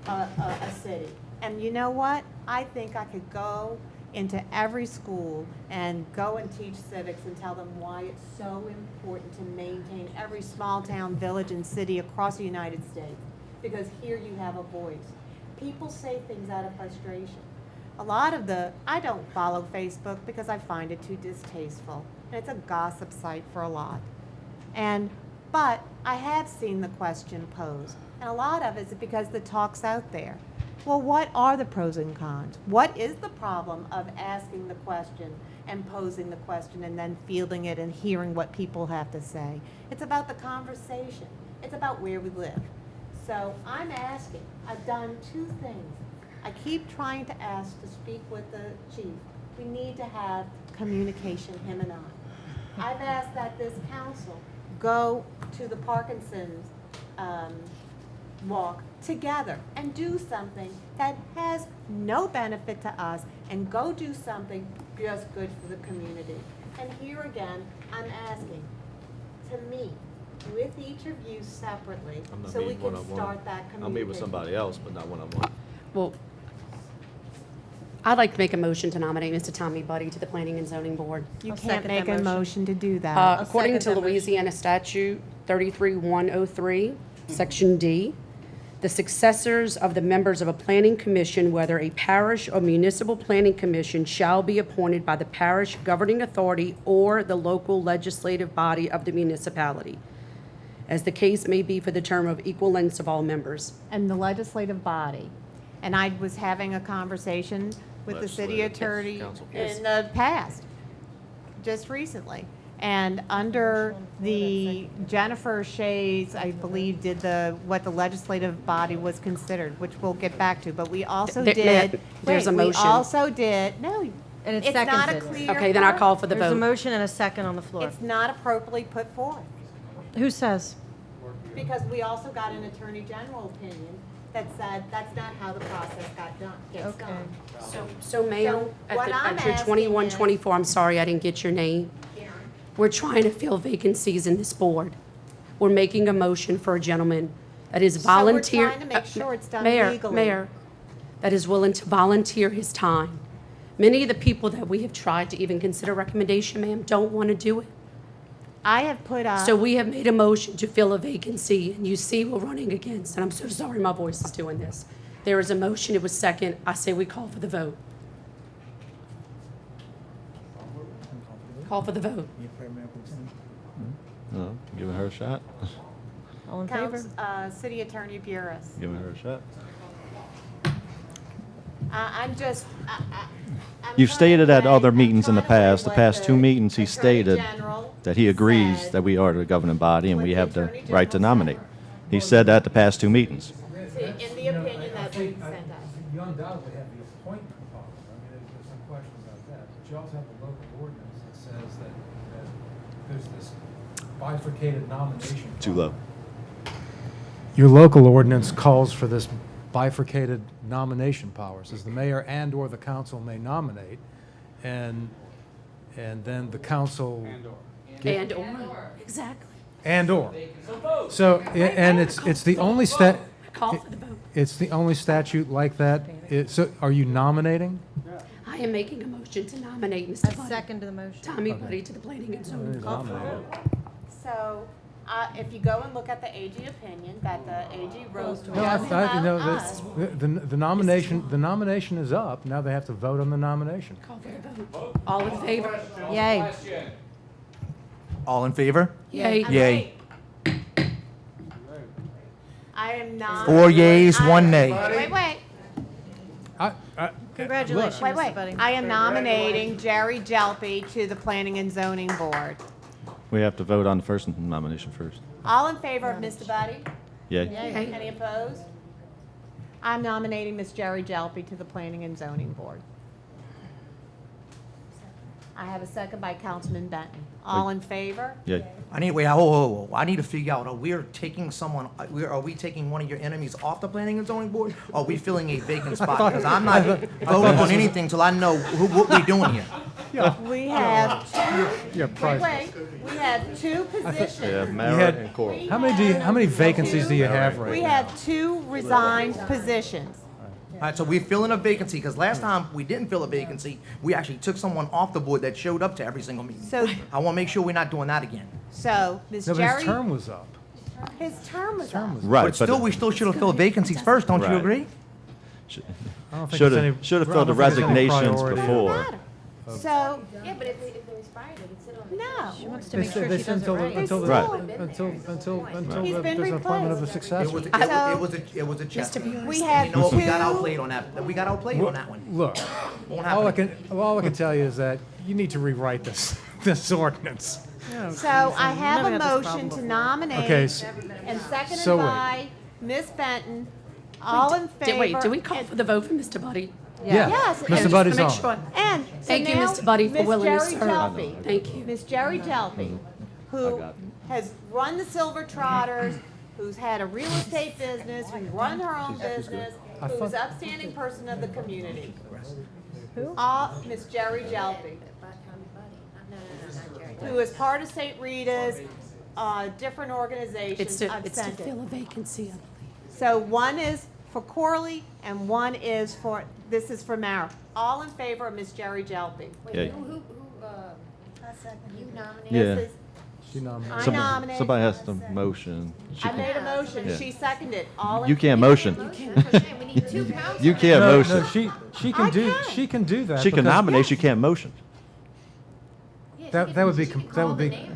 A: a city? And you know what? I think I could go into every school and go and teach civics and tell them why it's so important to maintain every small town, village, and city across the United States. Because here you have a voice. People say things out of frustration. I don't follow Facebook because I find it too distasteful. And it's a gossip site for a lot. But I have seen the question posed. And a lot of it is because the talk's out there. Well, what are the pros and cons? What is the problem of asking the question and posing the question and then fielding it and hearing what people have to say? It's about the conversation. It's about where we live. So I'm asking, I've done two things. I keep trying to ask to speak with the chief. We need to have communication, him and I. I've asked that this council go to the Parkinson's walk together and do something that has no benefit to us and go do something just good for the community. And here again, I'm asking to meet with each of you separately so we can start that communication.
F: I'll meet with somebody else, but not one-on-one.
C: Well, I'd like to make a motion to nominate Mr. Tommy Buddy to the Planning and Zoning Board.
A: You
H: I'll
A: can't
H: second
A: make
H: that
A: a
H: motion.
A: motion to do that.
C: According to
H: second that motion.
C: Louisiana Statute 33103, Section D, the successors of the members of a planning commission, whether a parish or municipal planning commission, shall be appointed by the parish governing authority or the local legislative body of the municipality, as the case may be for the term of equal lengths of all members.
A: And the legislative body. And I was having a conversation with the city
F: Legislative
A: attorney
F: council.
A: in the past, just recently. And under the Jennifer Shays, I believe, did what the legislative body was considered, which we'll get back to. But we also did.
C: There's a
A: wait,
C: motion.
A: We also did, no,
H: And it's
A: it's not a
H: seconded.
A: clear.
C: Okay, then I call for the
H: There's a
C: vote.
H: motion and a second on the floor.
A: It's not appropriately put forth.
H: Who says?
A: Because we also got an attorney general opinion that said that's not how the process gets
H: Okay.
A: done.
C: So Mayor,
A: So what I'm
C: at your
A: asking
C: 2124, I'm sorry, I didn't get your name. We're trying to fill vacancies in this board. We're making a motion for a gentleman that is volunteer.
A: So we're trying to make sure it's done
C: Mayor,
A: legally.
C: Mayor, that is willing to volunteer his time. Many of the people that we have tried to even consider recommendation, ma'am, don't want to do it.
A: I have put up.
C: So we have made a motion to fill a vacancy, and you see we're running against, and I'm so sorry my voice is doing this. There is a motion, it was second. I say we call for the vote. Call for the vote.
F: No, giving her a shot.
H: All in favor?
A: City Attorney Burris.
F: Giving her a shot.
A: I'm just.
F: You've stated at other meetings in the past two meetings, he stated that he agrees
A: said
F: that we are the governing body and
A: what
F: we
A: the
F: have the
A: Attorney
F: right to
A: General
F: nominate.
A: said.
F: He said that the past two meetings.
A: In the opinion that we sent us.
G: You undoubtedly have the appointment power. I mean, there's some question about that. But you also have the local ordinance that says that there's this bifurcated nomination.
F: Too low.
G: Your local ordinance calls for this bifurcated nomination power. Says the mayor and/or the council may nominate, and then the council.
C: And/or, exactly.
G: And/or. So, and it's the only
C: Call for the vote.
G: it's the only statute like that. So, are you nominating?
C: I am making a motion to nominate Mr.
H: A
C: Buddy,
H: second to the motion.
C: Tommy Buddy to the Planning and Zoning Board.
A: So, if you go and look at the AG opinion that the AG wrote to
G: No,
A: us,
G: the nomination is up. Now they have to vote on the nomination.
C: Call for the vote. All in favor?
H: Yay.
J: All in favor?
C: Yay.
J: Yay.
A: I am not.
J: 4 yeas, 1 nay.
A: Wait.
I: Congratulations,
A: Wait,
I: Mr.
A: wait.
I: Buddy.
A: I am nominating Jerry Jelpy to the Planning and Zoning Board.
F: We have to vote on the first nomination first.
A: All in favor of Mr. Buddy?
F: Yay.
A: Any opposed? I'm nominating Ms. Jerry Jelpy to the Planning and Zoning Board. I have a second by Councilman Benton. All in favor?
F: Yay.
J: I need, wait, whoa. I need to figure out, are we taking someone, are we taking one of your enemies off the planning and zoning board? Or are we filling a vacant spot? Because I'm not voting on anything till I know what we're doing here.
A: We have two,
G: Yeah,
A: wait,
G: priceless.
A: we have two
F: Yeah,
A: positions.
F: Mara
G: had-
F: and Coral.
G: How many vacancies do you have right
A: We
G: now?
A: have two resigned positions.
J: All right, so we're filling a vacancy, because last time we didn't fill a vacancy, we actually took someone off the board that showed up to every single meeting.
A: So-
J: I want to make sure we're not doing that again.
A: So, Ms.
G: No, but
A: Jerry,
G: his term was up.
A: his term was up.
F: Right,
J: But still, we still should have filled vacancies first, don't you
F: Right.
J: agree?
G: I don't think
F: Should
G: there's any-
F: have, should have
G: I
F: filled the
G: don't think there's any
F: resignations
G: priority.
F: before.
A: So,
B: Yeah, but if they're expired, they can sit on
A: no.
I: She wants to
G: They
I: make
G: said-
I: sure
G: they
I: she
G: said
I: does it right.
G: until
A: He's
G: there's
A: He's been
G: an appointment of a
A: replaced.
G: successor.
J: It was a check.
A: We have
J: You know what, we got
A: two-
J: outplayed on that, we got outplayed on that one.
G: Look,
J: Won't
G: all I
J: happen.
G: all I can tell you is that you need to rewrite this, this ordinance.
A: So I have
I: Never
A: a
I: had this problem
A: motion to
I: before.
A: nominate
G: Okay,
A: and seconded
G: so wait.
A: by Ms. Benton. All in favor?
C: Wait, do we call for the vote for Mr. Buddy?
G: Yeah,
A: Yes,
G: Mr.
A: and-
G: Buddy's
C: To make
G: on.
C: sure.
A: And so
C: Thank you,
A: now,
C: Mr. Buddy, for
A: Ms.
C: willing to
A: Jerry
C: serve.
A: Jelpy.
C: Thank you.
A: Ms. Jerry Jelpy, who has run the Silver Trotters, who's had a real estate business, who's run her own business, who's upstanding person of the community. Who? Ms. Jerry Jelpy, who is part of St. Rita's, different organizations.
C: It's to
A: I've sent it.
C: fill a vacancy, I believe.
A: So one is for Corley and one is for, this is for Mara. All in favor of Ms. Jerry Jelpy?
F: Yay.
B: you nominated?
F: Yeah.
A: This is-
G: She nominated.
A: I
F: Somebody-
A: nominate.
F: Somebody has to motion. She
A: I
F: can-
A: made a motion,
F: Yeah.
A: she seconded. All in
F: You can't motion.
B: We need two council.
F: You can't
G: No,
F: motion.
G: no, she
A: I
G: can do,
A: can.
G: she can do that.
F: She can
G: because
F: nominate, she can't motion.
G: That would be, that would be,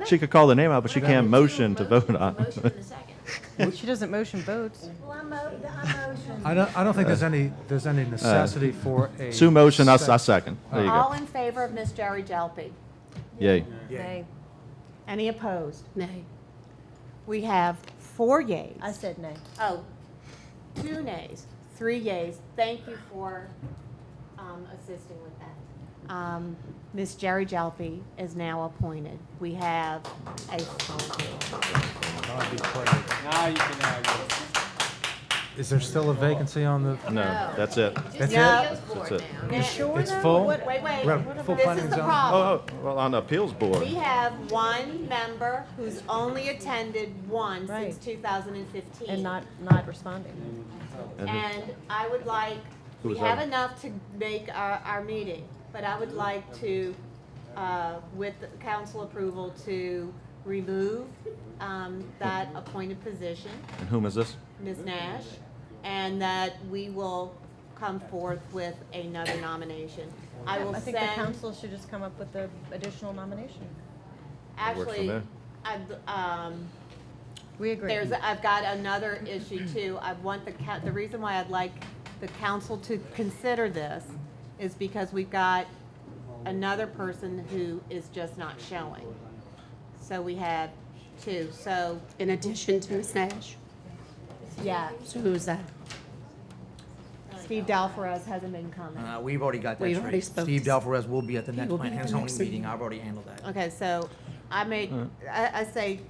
F: She could call the name out, but she can't motion to vote on.
I: She doesn't motion votes.
G: I don't think there's any necessity for a.
F: Sue motion, I
G: sec-
F: second. There you
A: All
F: go.
A: in favor of Ms. Jerry Jelpy?
F: Yay.
I: Nay.
A: Any opposed?
C: Nay.
A: We have 4 yeas.
I: I said nay.
A: Oh, 2 nays, 3 yeas. Thank you for assisting with that. Ms. Jerry Jelpy is now appointed. We have a
G: Is there still a vacancy on the?
F: No, that's it.
G: That's
A: No.
G: it?
F: That's it.
G: It's full?
A: Wait,
G: We're full
A: this
G: planning
A: is the
G: zone?
A: problem.
F: Oh, well, on the appeals board.
A: We have 1 member who's only attended one
I: Right.
A: since 2015.
I: And not responding.
A: And I would like, we
F: Who's
A: have
F: that?
A: enough to make our meeting, but I would like to, with the council approval, to remove that appointed position,
F: And whom is this?
A: Ms. Nash, and that we will come forth with another nomination. I will
I: I think the
A: send,
I: council should just come up with the additional nomination.
F: That works for
A: actually,
F: me.
I: We agree.
A: I've got another issue too. I want the reason why I'd like the council to consider this is because we've got another person who is just not showing. So we have 2, so,
C: In addition to Ms. Nash.
A: yeah.
C: So who's that?
A: Steve Dalfarez hasn't been coming.
J: We've already got that
C: We've already
J: straight.
C: spoke
J: Steve
C: to-
J: Dalfarez will be at the next
C: will be
J: planning
C: at
J: and
C: the
J: zoning
C: next
J: meeting.
C: meeting.
J: I've already handled that.
A: Okay, so I say,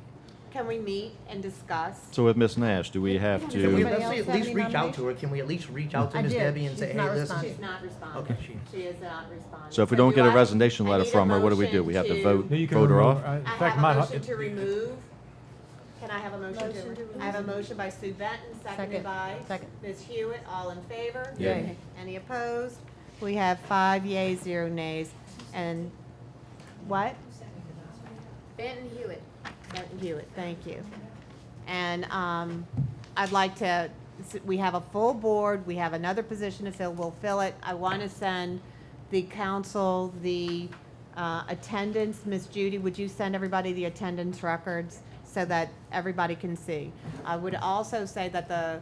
A: can we meet and discuss?
F: So with Ms. Nash, do we have
J: Can we
F: to,
I: Anybody
J: let's
I: else
J: at
I: have
J: least
I: any
J: reach out
I: nominations?
J: to her? Can we at least reach out to
I: I
J: Ms.
I: did.
J: Debbie and say,
I: She's
J: hey,
I: not
J: this
I: responding.
J: is.
A: She's not responding.
J: Okay,
A: She is not responding.
F: so if we don't
A: do
F: get a
A: I-
F: resignation
A: I
F: letter
A: need a
F: from her, what do we do?
A: motion
F: We have to
A: to-
F: vote,
G: No, you can
F: vote her
G: remove-
F: off?
G: in
A: I
G: fact,
A: have
G: my
A: a
G: hu-
A: motion to remove. Can I have a motion to? I have a motion by Sue Benton, seconded
I: Second.
A: by
I: Second.
A: Ms. Hewitt. All in favor?
F: Yay.
A: Any opposed? We have 5 yeas, 0 nays. And what?
B: Benton Hewitt.
A: Benton Hewitt, thank you. And I'd like to, we have a full board, we have another position to fill, we'll fill it. I want to send the council the attendance. Ms. Judy, would you send everybody the attendance records so that everybody can see? I would also say that the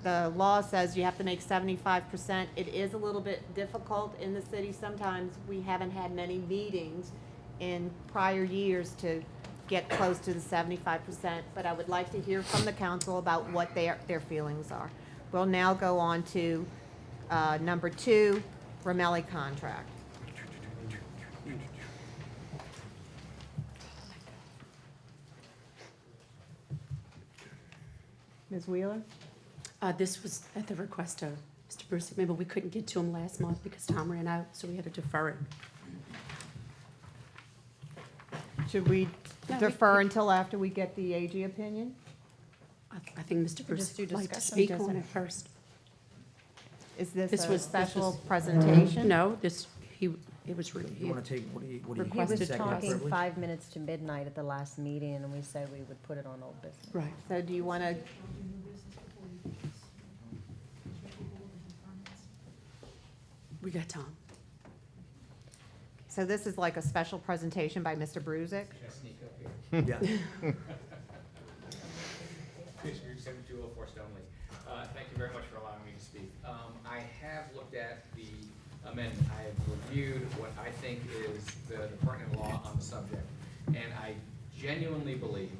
A: the law says you have to make 75%. It is a little bit difficult in the city. Sometimes we haven't had many meetings in prior years to get close to the 75%, but I would like to hear from the council about what their feelings are. We'll now go on to number 2, Ramelli contract. Ms. Wheeler?
C: This was at the request of Mr. Bruce. Remember, we couldn't get to him last month because time ran out, so we had to defer it.
A: Should we
C: No,
A: defer until after we get the AG opinion?
C: I think Mr. Bruce
I: just do
C: would like to
I: discussion.
C: speak on it first.
A: Is this
C: This
A: a
C: was-
A: special presentation?
C: No, it was really.
J: You want to take, what do you?
H: He was
C: Requested
H: talking
J: privilege?
H: 5 minutes to midnight at the last meeting, and we said we would put it on old business.
C: Right.
A: So do you want to,
C: We got time.
A: so this is like a special presentation by Mr. Brusick?
D: Can I sneak up here?
J: Yeah.
D: Commissioner 7204 Stoneley. Thank you very much for allowing me to speak. I have looked at the amendment. I have reviewed what I think is the pertinent law on the subject. And I genuinely believe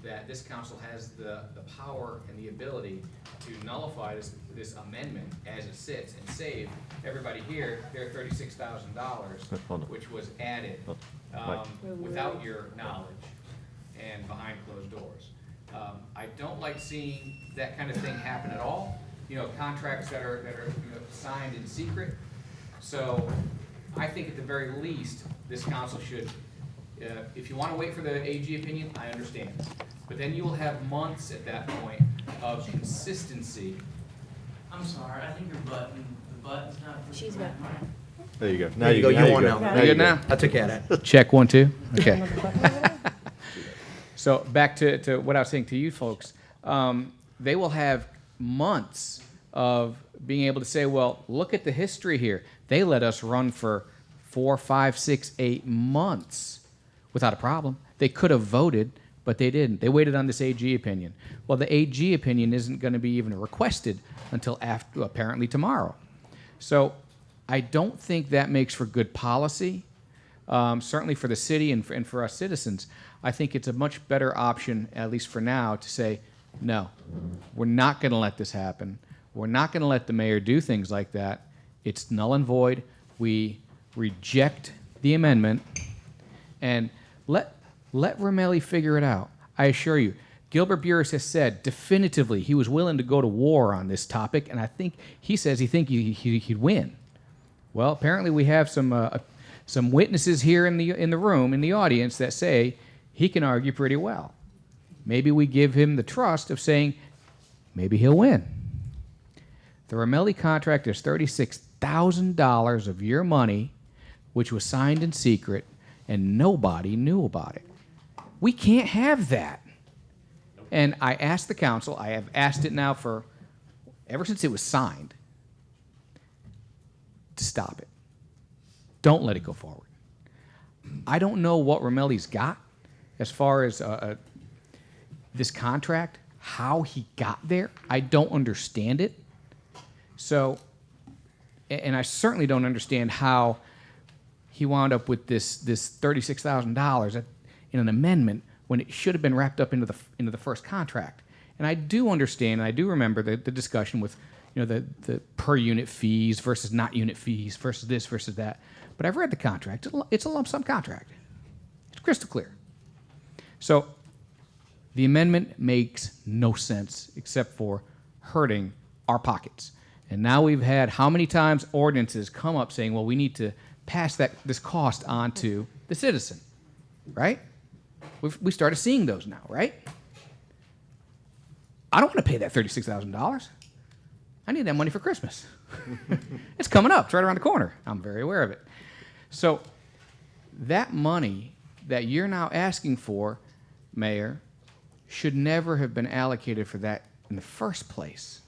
D: that this council has the power and the ability to nullify this amendment as it sits and save everybody here their $36,000, which was added without your knowledge and behind closed doors. I don't like seeing that kind of thing happen at all. You know, contracts that are signed in secret. So I think at the very least, this council should, if you want to wait for the AG opinion, I understand. But then you will have months at that point of consistency.
J: I'm sorry, I think the button's not.
I: She's got
F: There you go.
J: There you go, you're on now.
F: There you go.
J: I took care of that.
L: Check 1, 2. Okay. So back to what I was saying to you folks. They will have months of being able to say, well, look at the history here. They let us run for 4, 5, 6, 8 months without a problem. They could have voted, but they didn't. They waited on this AG opinion. Well, the AG opinion isn't going to be even requested until after, apparently tomorrow. So I don't think that makes for good policy, certainly for the city and for us citizens. I think it's a much better option, at least for now, to say, no, we're not going to let this happen. We're not going to let the mayor do things like that. It's null and void. We reject the amendment and let Ramelli figure it out. I assure you, Gilbert Burris has said definitively he was willing to go to war on this topic, and I think he says he thinks he'd win. Well, apparently we have some witnesses here in the room, in the audience, that say he can argue pretty well. Maybe we give him the trust of saying maybe he'll win. The Ramelli contract is $36,000 of your money, which was signed in secret, and nobody knew about it. We can't have that. And I asked the council, I have asked it now for ever since it was signed, to stop it. Don't let it go forward. I don't know what Ramelli's got as far as this contract, how he got there. I don't understand it. So, and I certainly don't understand how he wound up with this $36,000 in an amendment when it should have been wrapped up into the first contract. And I do understand, and I do remember the discussion with, the per unit fees versus not unit fees versus this versus that. But I've read the contract. It's a lump sum contract. It's crystal clear. So the amendment makes no sense except for hurting our pockets. And now we've had how many times ordinances come up saying, well, we need to pass this cost on to the citizen, right? We started seeing those now, right? I don't want to pay that $36,000. I need that money for Christmas. It's coming up. It's right around the corner. I'm very aware of it. So that money that you're now asking for, Mayor, should never have been allocated for that in the first place.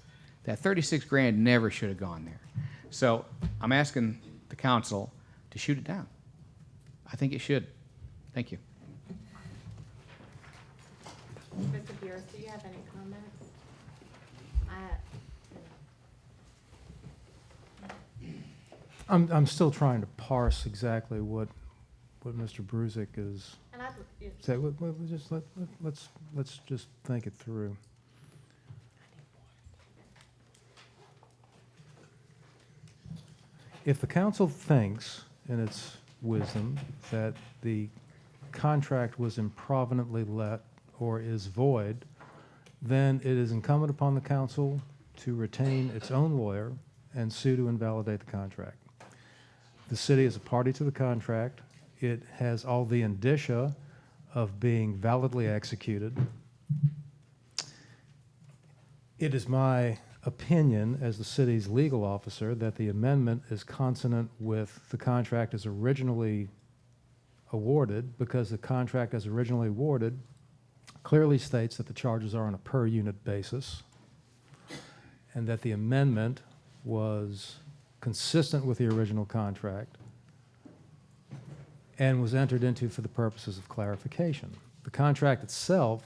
L: That 36 grand never should have gone there. So I'm asking the council to shoot it down. I think it should. Thank you.
A: Mr. Pierce, do you have any comments?
G: I'm still trying to parse exactly what Mr. Brusick is saying. Let's just think it through. If the council thinks, in its wisdom, that the contract was improvidently let or is void, then it is incumbent upon the council to retain its own lawyer and sue to invalidate the contract. The city is a party to the contract. It has all the indicia of being validly executed. It is my opinion as the city's legal officer that the amendment is consonant with the contract as originally awarded, because the contract as originally awarded clearly states that the charges are on a per unit basis, and that the amendment was consistent with the original contract and was entered into for the purposes of clarification. The contract itself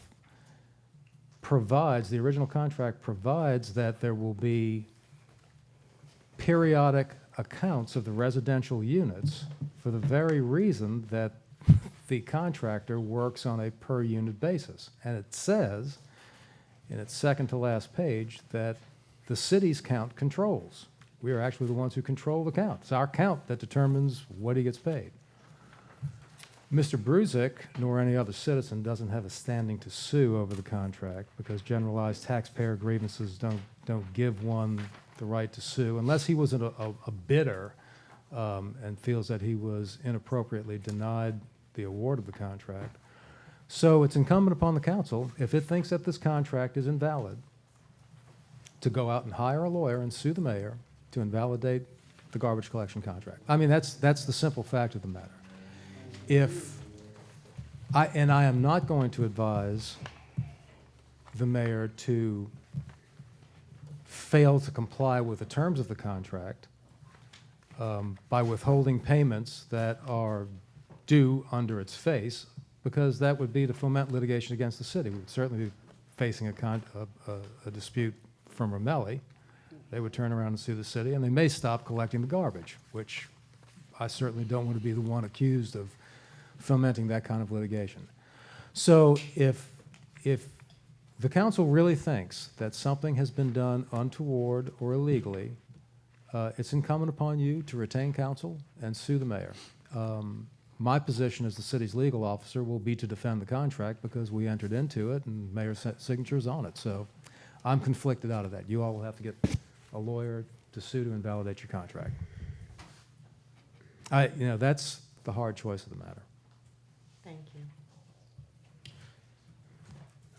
G: provides, the original contract provides that there will be periodic accounts of the residential units for the very reason that the contractor works on a per unit basis. And it says, in its second to last page, that the city's count controls. We are actually the ones who control the count. It's our count that determines what he gets paid. Mr. Brusick, nor any other citizen, doesn't have a standing to sue over the contract, because generalized taxpayer grievances don't give one the right to sue, unless he was a bidder and feels that he was inappropriately denied the award of the contract. So it's incumbent upon the council, if it thinks that this contract is invalid, to go out and hire a lawyer and sue the mayor to invalidate the garbage collection contract. I mean, that's the simple fact of the matter. I am not going to advise the mayor to fail to comply with the terms of the contract by withholding payments that are due under its face, because that would be to foment litigation against the city. We would certainly be facing a dispute from Ramelli. They would turn around and sue the city, and they may stop collecting the garbage, which I certainly don't want to be the one accused of fomenting that kind of litigation. So if the council really thinks that something has been done untoward or illegally, it's incumbent upon you to retain counsel and sue the mayor. My position as the city's legal officer will be to defend the contract, because we entered into it and mayor's signature's on it. So I'm conflicted out of that. You all will have to get a lawyer to sue to invalidate your contract. That's the hard choice of the matter.
A: Thank you.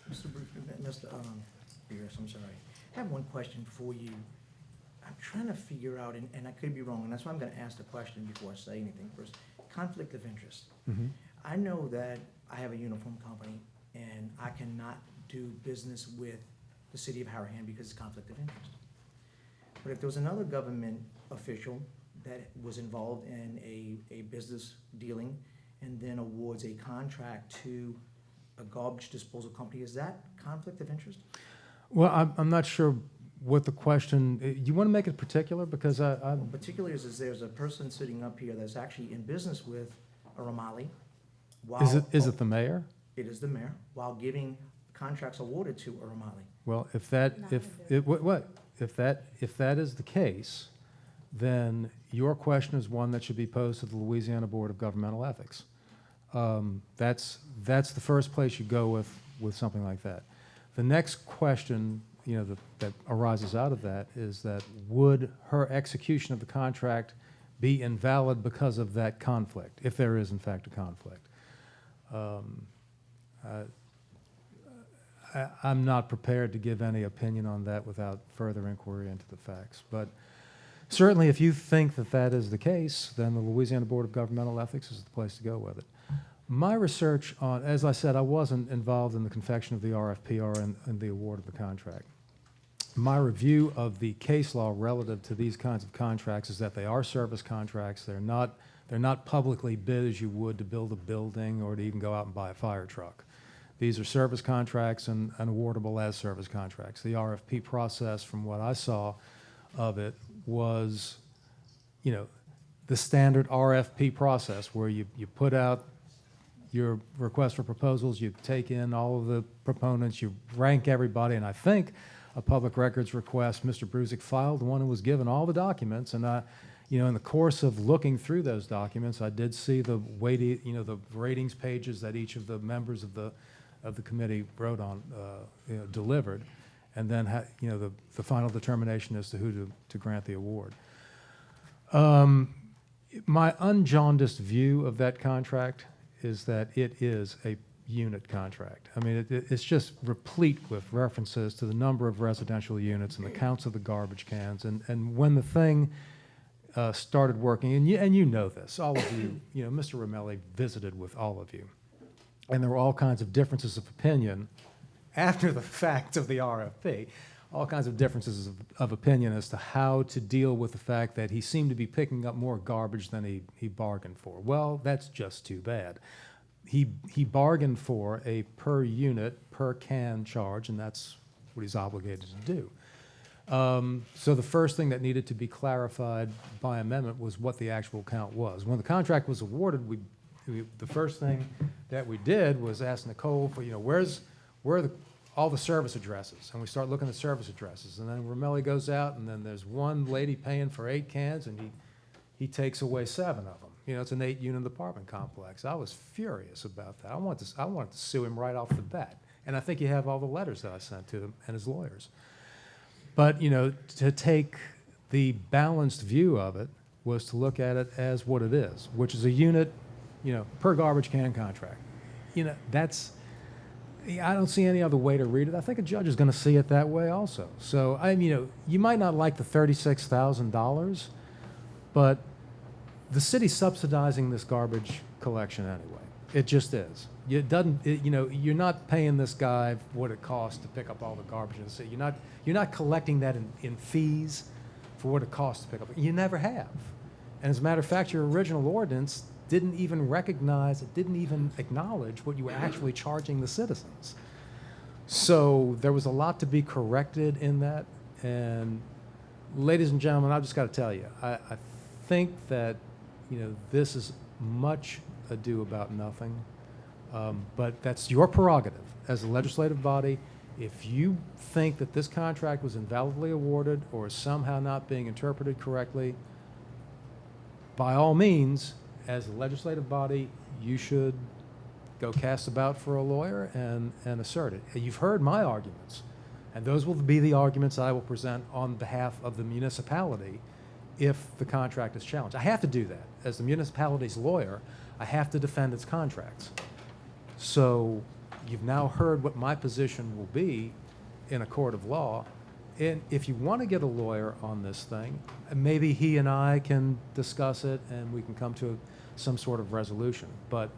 J: Mr. Pierce, I'm sorry. I have one question for you. I'm trying to figure out, and I could be wrong, and that's why I'm going to ask the question before I say anything first. Conflict of interest.
G: Mm-hmm.
J: I know that I have a uniform company, and I cannot do business with the city of Harahan because it's conflict of interest. But if there was another government official that was involved in a business dealing and then awards a contract to a garbage disposal company, is that conflict of interest?
G: Well, I'm not sure what the question, you want to make it particular? Because I'm
J: Particularly is there's a person sitting up here that's actually in business with a Ramali.
G: Is it the mayor?
J: It is the mayor, while giving contracts awarded to a Ramali.
G: Well, if that is the case, then your question is one that should be posed to the Louisiana Board of Governmental Ethics. That's the first place you go with something like that. The next question, that arises out of that is that would her execution of the contract be invalid because of that conflict, if there is in fact a conflict? I'm not prepared to give any opinion on that without further inquiry into the facts. But certainly if you think that that is the case, then the Louisiana Board of Governmental Ethics is the place to go with it. My research on, as I said, I wasn't involved in the confection of the RFP or in the award of the contract. My review of the case law relative to these kinds of contracts is that they are service contracts. They're not publicly bid as you would to build a building or to even go out and buy a fire truck. These are service contracts and awardable as service contracts. The RFP process, from what I saw of it, was, the standard RFP process where you put out your request for proposals, you take in all of the proponents, you rank everybody, and I think a public records request, Mr. Brusick filed one and was given all the documents, and in the course of looking through those documents, I did see the weighty, the ratings pages that each of the members of the committee wrote on, delivered, and then the final determination as to who to grant the award. My unjaundiced view of that contract is that it is a unit contract. I mean, it's just replete with references to the number of residential units and the counts of the garbage cans. And when the thing started working, and you know this, all of you, Mr. Romelli visited with all of you, and there were all kinds of differences of opinion after the fact of the RFP, all kinds of differences of opinion as to how to deal with the fact that he seemed to be picking up more garbage than he bargained for. Well, that's just too bad. He bargained for a per unit, per can charge, and that's what he's obligated to do. So the first thing that needed to be clarified by amendment was what the actual count was. When the contract was awarded, the first thing that we did was ask Nicole for, where are all the service addresses? And we start looking at service addresses. And then Romelli goes out, and then there's one lady paying for 8 cans, and he takes away 7 of them. It's an 8-unit apartment complex. I was furious about that. I wanted to sue him right off the bat. And I think you have all the letters that I sent to him and his lawyers. But, to take the balanced view of it was to look at it as what it is, which is a unit, per garbage can contract. I don't see any other way to read it. I think a judge is going to see it that way also. So, you might not like the $36,000, but the city's subsidizing this garbage collection anyway. It just is. You're not paying this guy what it costs to pick up all the garbage in the city. You're not collecting that in fees for what it costs to pick up. You never have. And as a matter of fact, your original ordinance didn't even acknowledge what you were actually charging the citizens. So there was a lot to be corrected in that. And ladies and gentlemen, I've just got to tell you, I think that, this is much ado about nothing. But that's your prerogative as a legislative body. If you think that this contract was invalidly awarded or is somehow not being interpreted correctly, by all means, as a legislative body, you should go cast about for a lawyer and assert it. You've heard my arguments, and those will be the arguments I will present on behalf of the municipality if the contract is challenged. I have to do that. As the municipality's lawyer, I have to defend its contracts. So you've now heard what my position will be in a court of law. And if you want to get a lawyer on this thing, maybe he and I can discuss it and we can come to some sort of resolution. But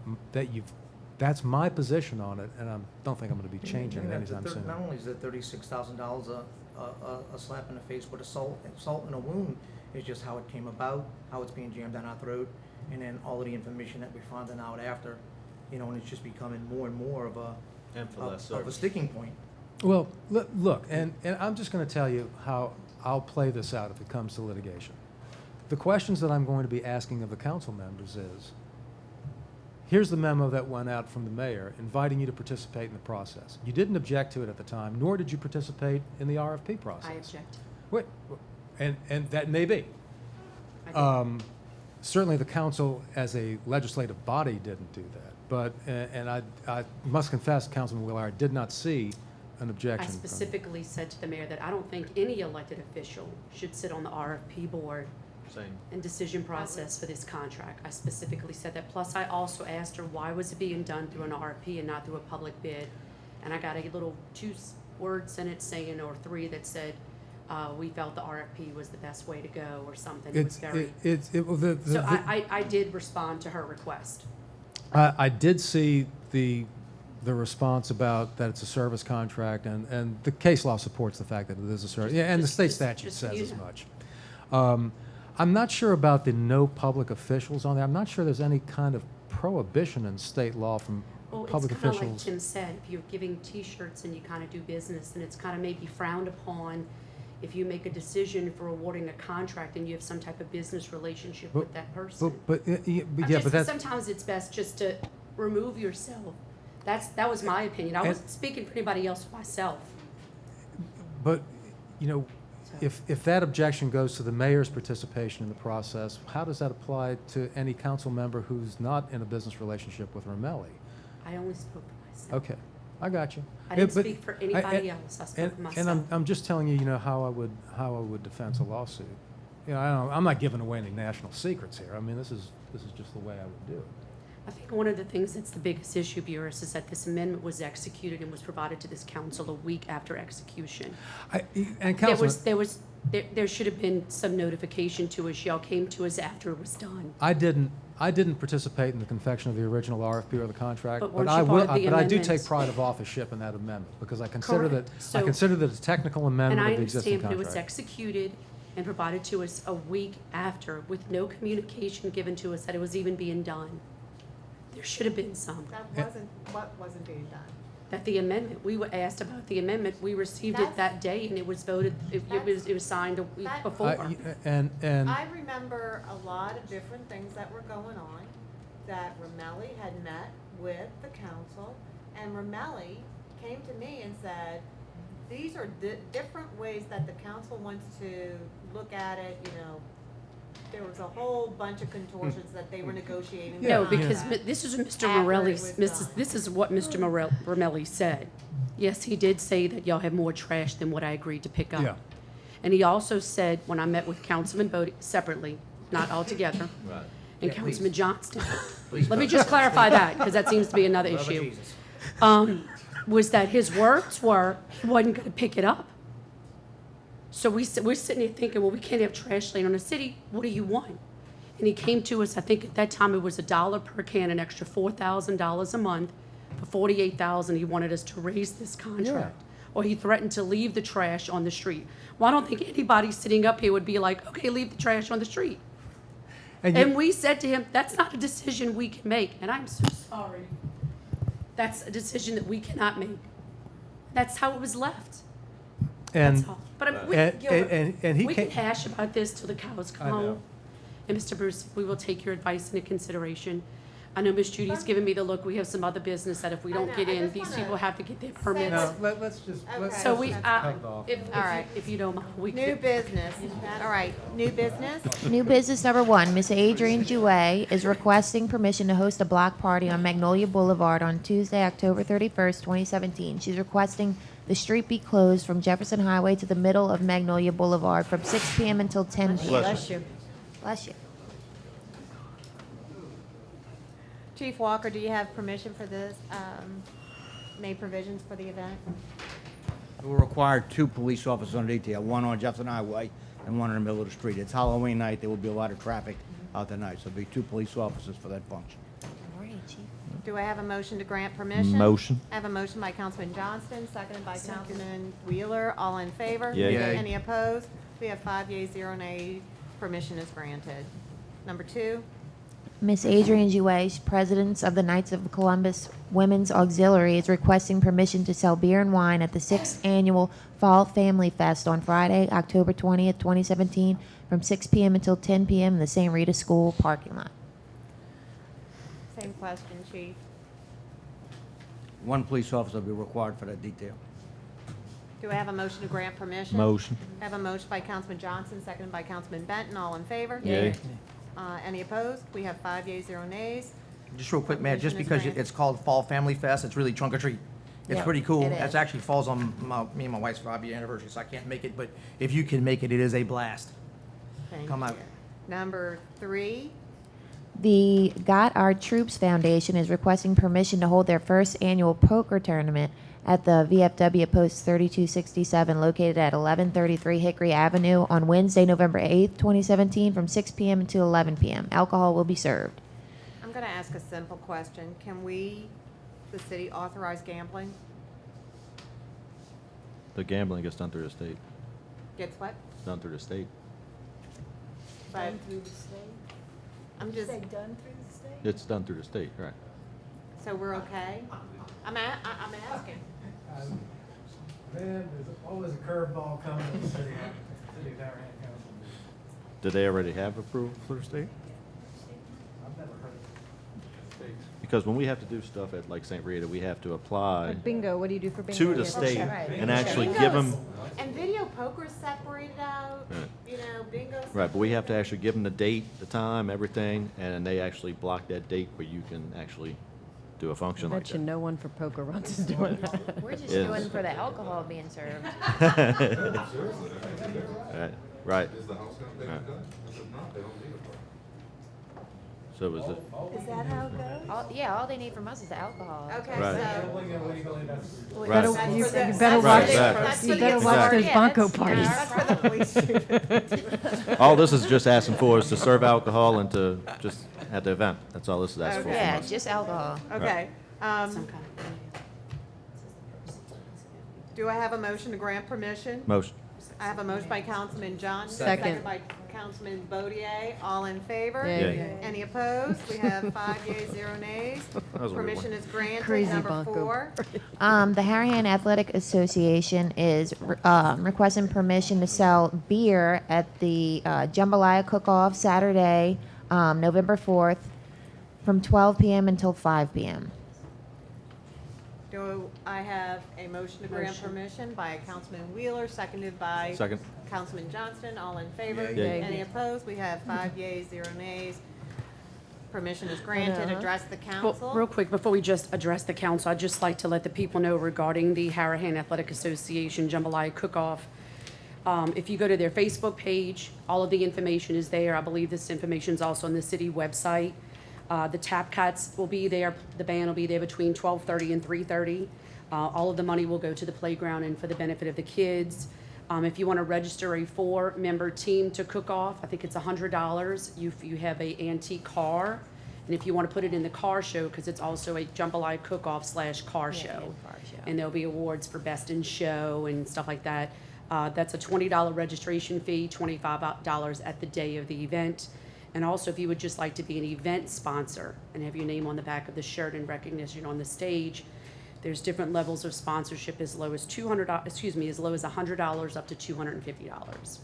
G: that's my position on it, and I don't think I'm going to be changing it anytime soon.
J: Not only is it $36,000 a slap in the face, but a salt in a wound is just how it came about, how it's being jammed down our throat, and then all of the information that we're finding out after, and it's just becoming more and more of a sticking point.
G: Well, look, and I'm just going to tell you how I'll play this out if it comes to litigation. The questions that I'm going to be asking of the council members is, here's the memo that went out from the mayor inviting you to participate in the process. You didn't object to it at the time, nor did you participate in the RFP process.
C: I object.
G: Wait, and that may be.
C: I did.
G: Certainly the council as a legislative body didn't do that. But, and I must confess, Councilman Wheeler, I did not see an objection.
C: I specifically said to the mayor that I don't think any elected official should sit on the RFP board and decision process for this contract. I specifically said that. Plus, I also asked her why was it being done through an RFP and not through a public bid. And I got a little 2-word sentence saying, or 3 that said, we felt the RFP was the best way to go or something. It was very. So I did respond to her request.
G: I did see the response about that it's a service contract, and the case law supports the fact that it is a service. Yeah, and the state statute says as much. I'm not sure about the no public officials on there. I'm not sure there's any kind of prohibition in state law from
C: Well,
G: public
C: it's kind of like
G: officials.
C: Tim said, if you're giving T-shirts and you kind of do business, and it's kind of maybe frowned upon if you make a decision for awarding a contract and you have some type of business relationship with that person.
G: But that's,
C: Sometimes it's best just to remove yourself. That was my opinion. I wasn't speaking for anybody else but myself.
G: but, you know, if that objection goes to the mayor's participation in the process, how does that apply to any council member who's not in a business relationship with Romelli?
C: I only spoke for myself.
G: Okay, I got you.
C: I didn't
G: But-
C: speak for anybody else. I spoke for myself.
G: And I'm just telling you, you know, how I would defend a lawsuit. You know, I'm not giving away any national secrets here. I mean, this is just the way I would do it.
C: I think one of the things that's the biggest issue, Burris, is that this amendment was executed and was provided to this council a week after execution.
G: And Councilman,
C: There should have been some notification to us. Y'all came to us after it was done.
G: I didn't participate in the confection of the original RFP or the contract,
C: But
G: but
C: weren't
G: I
C: you
G: will,
C: part of the
G: but I do take
C: amendments?
G: pride of authorship in that amendment, because I consider that,
C: Correct.
G: I
C: So-
G: consider that a technical
C: And
G: amendment
C: I
G: of the existing
C: understand, but it was
G: contract.
C: executed and provided to us a week after with no communication given to us that it was even being done. There should have been some.
A: What wasn't being done?
C: That the amendment, we were asked about the amendment, we received it that day and it was voted, it was signed a week
A: That-
C: before.
G: And,
A: I remember a lot of different things that were going on, that Romelli had met with the council, and Romelli came to me and said, these are different ways that the council wants to look at it, you know. There was a whole bunch of contortions that they were negotiating.
C: No,
A: behind
C: because
A: that.
C: this is Mr.
A: After it
C: Morelli's,
A: was done.
C: this is what Mr. Romelli said. Yes, he did say that y'all have more trash than what I agreed to pick up.
G: Yeah.
C: And he also said, when I met with Councilman Bodie, separately, not all together, and Councilman Johnston, let me just clarify that, because that seems to be another issue. Was that his words were, he wasn't gonna pick it up. So we're sitting here thinking, well, we can't have trash laying on the city, what do you want? And he came to us, I think at that time it was $1 per can, an extra $4,000 a month. For $48,000, he wanted us to raise this contract. Or he threatened to leave the trash on the street. Well, I don't think anybody sitting up here would be like, okay, leave the trash on the street. And we said to him, that's not a decision we can make, and I'm so sorry. That's a decision that we cannot make. That's how it was left.
G: And,
C: That's all. But
G: and he
C: we can
G: came,
C: hash about this till the cows come
G: I know.
C: home. And Mr. Bruce, we will take your advice into consideration. I know Miss Judy's giving me the look. We have some other business that if we
A: I
C: don't
A: know.
C: get
A: I
C: in,
A: just
C: these
A: wanna
C: people have to get their
A: say
C: permits.
G: no, let's just, let's
C: So we,
G: just cut it off.
A: All right.
C: if you don't mind, we
A: New
C: can.
A: business, all right, new business?
B: New business number 1, Miss Adrienne Jouet is requesting permission to host a block party on Magnolia Boulevard on Tuesday, October 31st, 2017. She's requesting the street be closed from Jefferson Highway to the middle of Magnolia Boulevard from 6 p.m. until 10 p.m.
H: Bless you.
B: Bless you.
A: Chief Walker, do you have permission for this, made provisions for the event?
M: It will require 2 police officers on detail, one on Jefferson Highway and one in the middle of the street. It's Halloween night, there will be a lot of traffic out that night, so there'll be 2 police officers for that function.
B: All right, Chief.
A: Do I have a motion to grant permission?
F: Motion.
A: I have a motion by Councilman Johnston, seconded by Councilman Wheeler. All in favor?
F: Yay. Yay.
A: Any opposed? We have 5 yeas, 0 nays. Permission is granted. Number 2,
B: Miss Adrienne Jouet, President of the Knights of Columbus Women's Auxiliary, is requesting permission to sell beer and wine at the 6th Annual Fall Family Fest on Friday, October 20th, 2017, from 6 p.m. until 10 p.m. in the St. Rita School parking lot.
A: same question, Chief.
M: 1 police officer will be required for that detail.
A: Do I have a motion to grant permission?
F: Motion.
A: I have a motion by Councilman Johnson, seconded by Councilman Benton. All in favor?
F: Yay.
A: Any opposed? We have 5 yeas, 0 nays.
J: Just real quick, Mayor, just
A: Permission is
J: because
A: granted.
J: it's called Fall Family Fest, it's really trunk or treat. It's
A: Yeah,
J: pretty cool.
A: it
J: It
A: is.
J: actually falls on me and my wife's 5-year anniversary, so I can't make it, but if you can make it, it is a blast.
A: Thank
J: Come out.
A: you. Number 3,
B: The Got Our Troops Foundation is requesting permission to hold their first annual poker tournament at the VFW Post 3267 located at 1133 Hickory Avenue on Wednesday, November 8th, 2017 from 6 p.m. until 11 p.m. Alcohol will be served.
A: I'm going to ask a simple question. Can we, the city, authorize gambling?
F: The gambling gets done through the state.
A: Gets what?
F: It's done through the state.
A: But
K: Through the state?
A: I'm just,
K: Say done through the state?
F: It's done through the state, right.
A: So we're okay? I'm asking.
G: Man, there's always a curveball coming to the city of Harahan Council.
F: Did they already have approval for the state?
G: I've never heard of it.
F: Because when we have to do stuff at like St. Rita, we have to apply
H: Bingo, what do you do for bingo?
F: to the
H: Yes.
F: state
H: Right.
F: and actually give them,
A: And video poker's separated out, you know, bingo's.
F: right, but we have to actually give them the date, the time, everything, and they actually block that date where you can actually do a function like
H: Bet you
F: that.
H: no one for poker runs is doing that.
B: We're just
F: Yes.
B: doing for the alcohol being served.
F: Right, right.
N: Is the house gonna pay
F: Right.
N: for that? If not, they don't need a permit.
F: So was it,
E: Is that how it goes?
B: All they need from us is the alcohol.
A: Okay,
F: Right.
A: so.
G: Illegally, illegally, that's.
F: Right.
E: Better-
A: That's
E: you
A: for the-
E: better
A: that's
F: watch-
A: for the-
F: Right,
A: that's
E: you
A: for
E: better
A: the
E: watch
A: authority.
E: those bunko
A: Yeah,
E: parties.
A: that's for the police.
F: all this is just asking for is to serve alcohol and to just at the event. That's all this is asking for
A: Okay.
F: from
B: Yeah,
F: us.
B: just alcohol.
A: Okay,
C: Some kind of-
A: do I have a motion to grant permission?
F: Motion.
A: I have a motion by Councilman Johnson.
H: Second.
A: By Councilman Bodier. All in favor?
H: Yay.
F: Yay.
A: Any opposed? We have 5 yeas, 0 nays.
F: That was a weird
A: Permission
F: one.
A: is granted.
H: Crazy
A: Number
H: bunko.
A: 4.
B: The Harahan Athletic Association is requesting permission to sell beer at the Jambalaya Cook-Off Saturday, November 4th, from 12 p.m. until 5 p.m.
A: Do I have a motion to grant permission by Councilman Wheeler, seconded by
F: Second.
A: Councilman Johnston? All in favor?
F: Yay.
A: Any opposed? We have 5 yeas, 0 nays. Permission is granted. Address the
C: Well,
A: council.
C: real quick, before we just address the council, I'd just like to let the people know regarding the Harahan Athletic Association Jambalaya Cook-Off. If you go to their Facebook page, all of the information is there. I believe this information is also on the city website. The Tap Cats will be there, the band will be there between 12:30 and 3:30. All of the money will go to the playground and for the benefit of the kids. If you want to register a 4-member team to cook off, I think it's $100. You have a antique car, and if you want to put it in the car show, because it's also a jambalaya cook-off / car show. And there'll be awards for best in show and stuff like that. That's a $20 registration fee, $25 at the day of the event. And also, if you would just like to be an event sponsor and have your name on the back of the shirt and recognition on the stage, there's different levels of sponsorship as low as $100 up to $250.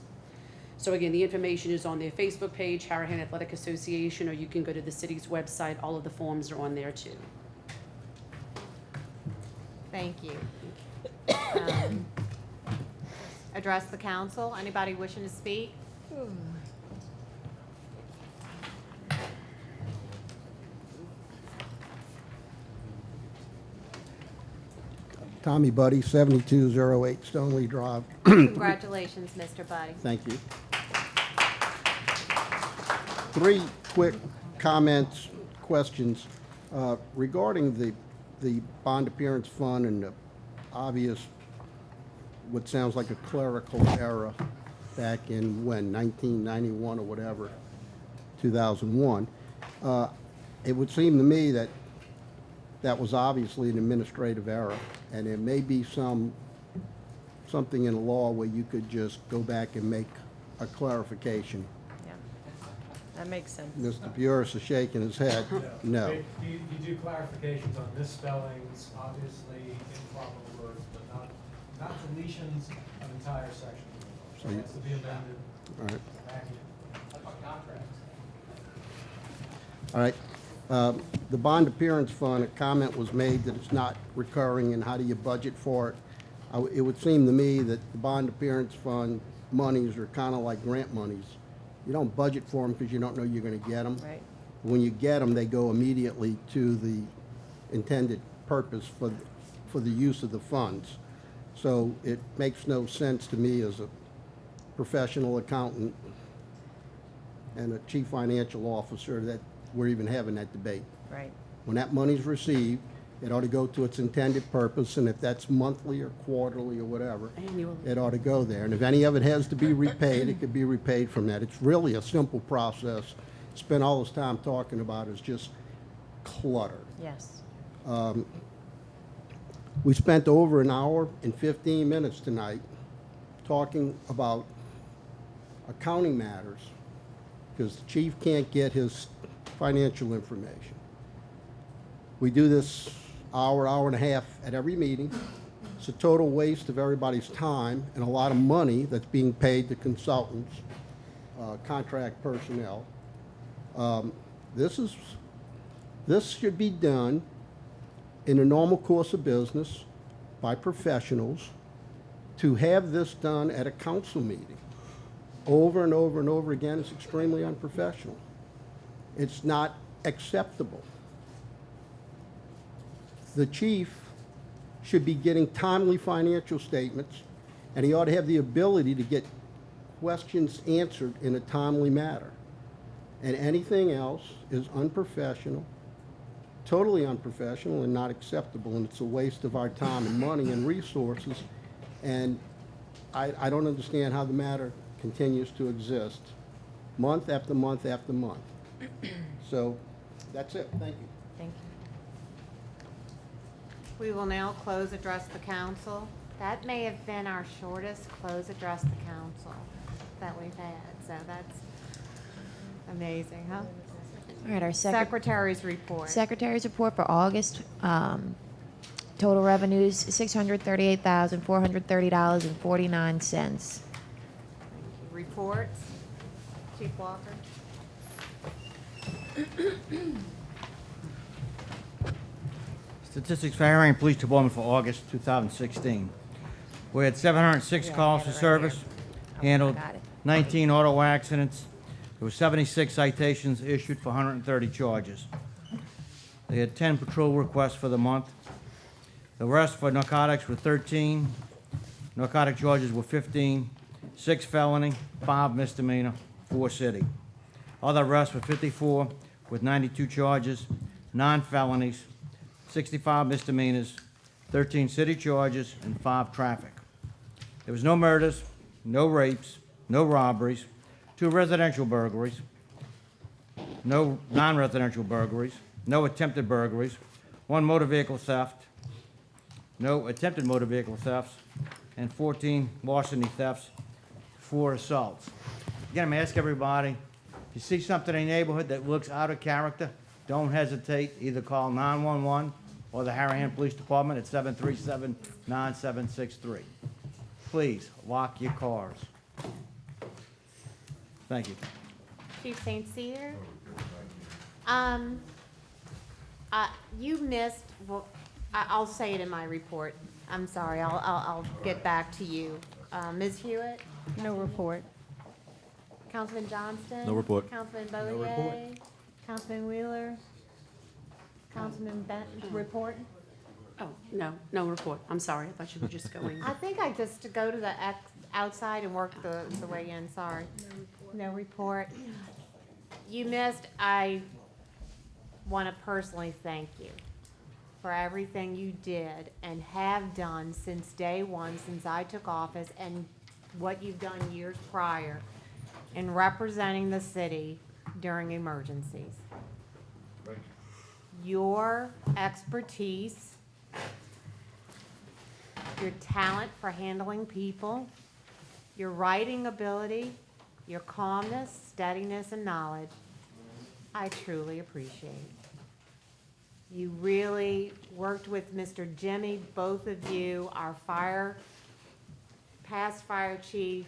C: So again, the information is on their Facebook page, Harahan Athletic Association, or you can go to the city's website. All of the forms are on there too.
A: Thank you. Address the council. Anybody wishing to speak?
O: Tommy Buddy, 7208 Stoneleigh Drive.
A: Congratulations, Mr. Buddy.
O: Thank you. 3 quick comments, questions regarding the bond appearance fund and the obvious, what sounds like a clerical error back in when, 1991 or whatever, 2001. It would seem to me that that was obviously an administrative error, and there may be something in the law where you could just go back and make a clarification.
H: Yeah, that makes sense.
O: Mr. Burris is shaking his head. No.
G: You do clarifications on misspellings, obviously improper words, but not deletions of entire sections.
O: So
G: It
O: you-
G: has to be amended.
O: All right.
G: Back in.
O: All right. The bond appearance fund, a comment was made that it's not recurring, and how do you budget for it? It would seem to me that the bond appearance fund monies are kind of like grant monies. You don't budget for them because you don't know you're going to get them.
H: Right.
O: When you get them, they go immediately to the intended purpose for the use of the funds. So it makes no sense to me as a professional accountant and a chief financial officer that we're even having that debate.
H: Right.
O: When that money's received, it ought to go to its intended purpose, and if that's monthly or quarterly or whatever,
C: Annually.
O: it ought to go there. And if any of it has to be repaid, it could be repaid from that. It's really a simple process. Spend all this time talking about is just clutter.
H: Yes.
O: We spent over an hour and 15 minutes tonight talking about accounting matters because the chief can't get his financial information. We do this hour, hour and a half at every meeting. It's a total waste of everybody's time and a lot of money that's being paid to consultants, contract personnel. This should be done in the normal course of business by professionals. To have this done at a council meeting over and over and over again is extremely unprofessional. It's not acceptable. The chief should be getting timely financial statements, and he ought to have the ability to get questions answered in a timely manner. And anything else is unprofessional, totally unprofessional and not acceptable, and it's a waste of our time and money and resources. And I don't understand how the matter continues to exist month after month after month. So that's it. Thank you.
B: Thank you.
A: We will now close address the council. That may have been our shortest close address the council that we've had, so that's amazing, huh?
B: All right, our
A: Secretary's report.
B: Secretary's report for August, total revenues, $638,430.49.
A: Reports. Chief Walker.
M: Statistics for Harahan Police Department for August 2016. We had 706 calls for service, handled
B: got it.
M: 19 auto accidents. There were 76 citations issued for 130 charges. They had 10 patrol requests for the month. The rest for narcotics were 13. Narcotic charges were 15, 6 felony, 5 misdemeanor, 4 city. Other arrests were 54 with 92 charges, 9 felonies, 65 misdemeanors, 13 city charges, and 5 traffic. There was no murders, no rapes, no robberies, 2 residential burglaries, no non-residential burglaries, no attempted burglaries, 1 motor vehicle theft, no attempted motor vehicle thefts, and 14 larceny thefts, 4 assaults. Again, I'm gonna ask everybody, if you see something in the neighborhood that looks out of character, don't hesitate, either call 911 or the Harahan Police Department at 737-9763. Please, lock your cars. Thank you.
A: Chief St. Cyr. You missed, well, I'll say it in my report. I'm sorry, I'll get back to you. Ms. Hewitt?
H: No report.
A: Councilman Johnston?
F: No report.
A: Councilman Bouye? Councilman Wheeler? Councilman Benton, report?
C: Oh, no report. I'm sorry. I thought you were just going.
A: I think I just go to the outside and work the way in, sorry. No report. You missed, I want to personally thank you for everything you did and have done since day one, since I took office, and what you've done years prior in representing the city during emergencies. Your expertise, your talent for handling people, your writing ability, your calmness, steadiness, and knowledge, I truly appreciate. You really worked with Mr. Jimmy, both of you, our past fire chief,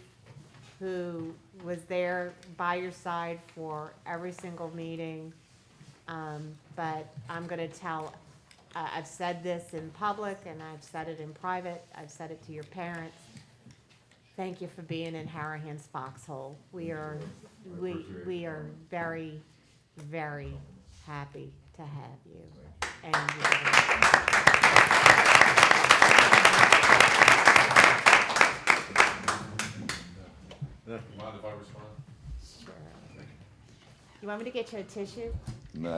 A: who was there by your side for every single meeting. But I'm gonna tell, I've said this in public and I've said it in private, I've said it to your parents. Thank you for being in Harahan's foxhole. We are very, very happy to have you. And
N: Mind if I respond?
A: sure. You want me to get you a tissue?
N: No,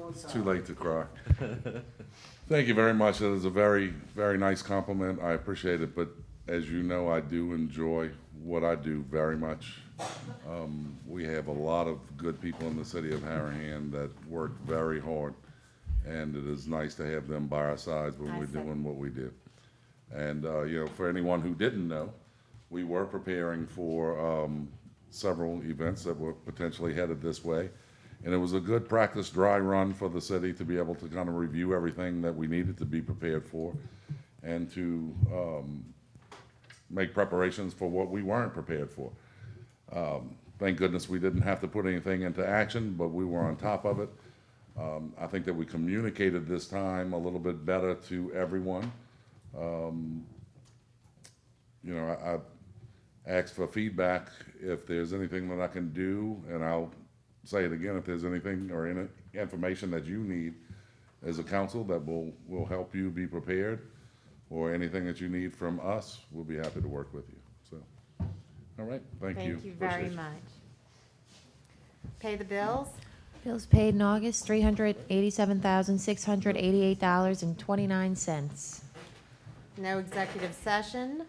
N: it's too late to cry. Thank you very much. That is a very, very nice compliment. I appreciate it. But as you know, I do enjoy what I do very much. We have a lot of good people in the city of Harahan that work very hard, and it is nice to have them by our sides when we're doing what we do. And, for anyone who didn't know, we were preparing for several events that were potentially headed this way. And it was a good practice dry run for the city to be able to kind of review everything that we needed to be prepared for and to make preparations for what we weren't prepared for. Thank goodness we didn't have to put anything into action, but we were on top of it. I think that we communicated this time a little bit better to everyone. You know, I asked for feedback if there's anything that I can do, and I'll say it again, if there's anything or any information that you need as a council that will help you be prepared, or anything that you need from us, we'll be happy to work with you. So, all right, thank you.
A: Thank you very
N: Appreciate it.
A: much. Pay the bills?
B: Bills paid in August, $387,688.29.
A: No executive session.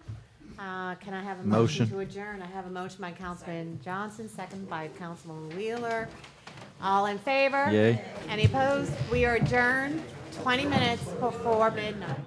A: Can I have a
F: Motion.
A: motion to adjourn? I have a motion by Councilman Johnson, second by Councilman Wheeler. All in favor?
F: Yay.
A: Any opposed? We are adjourned 20 minutes before midnight.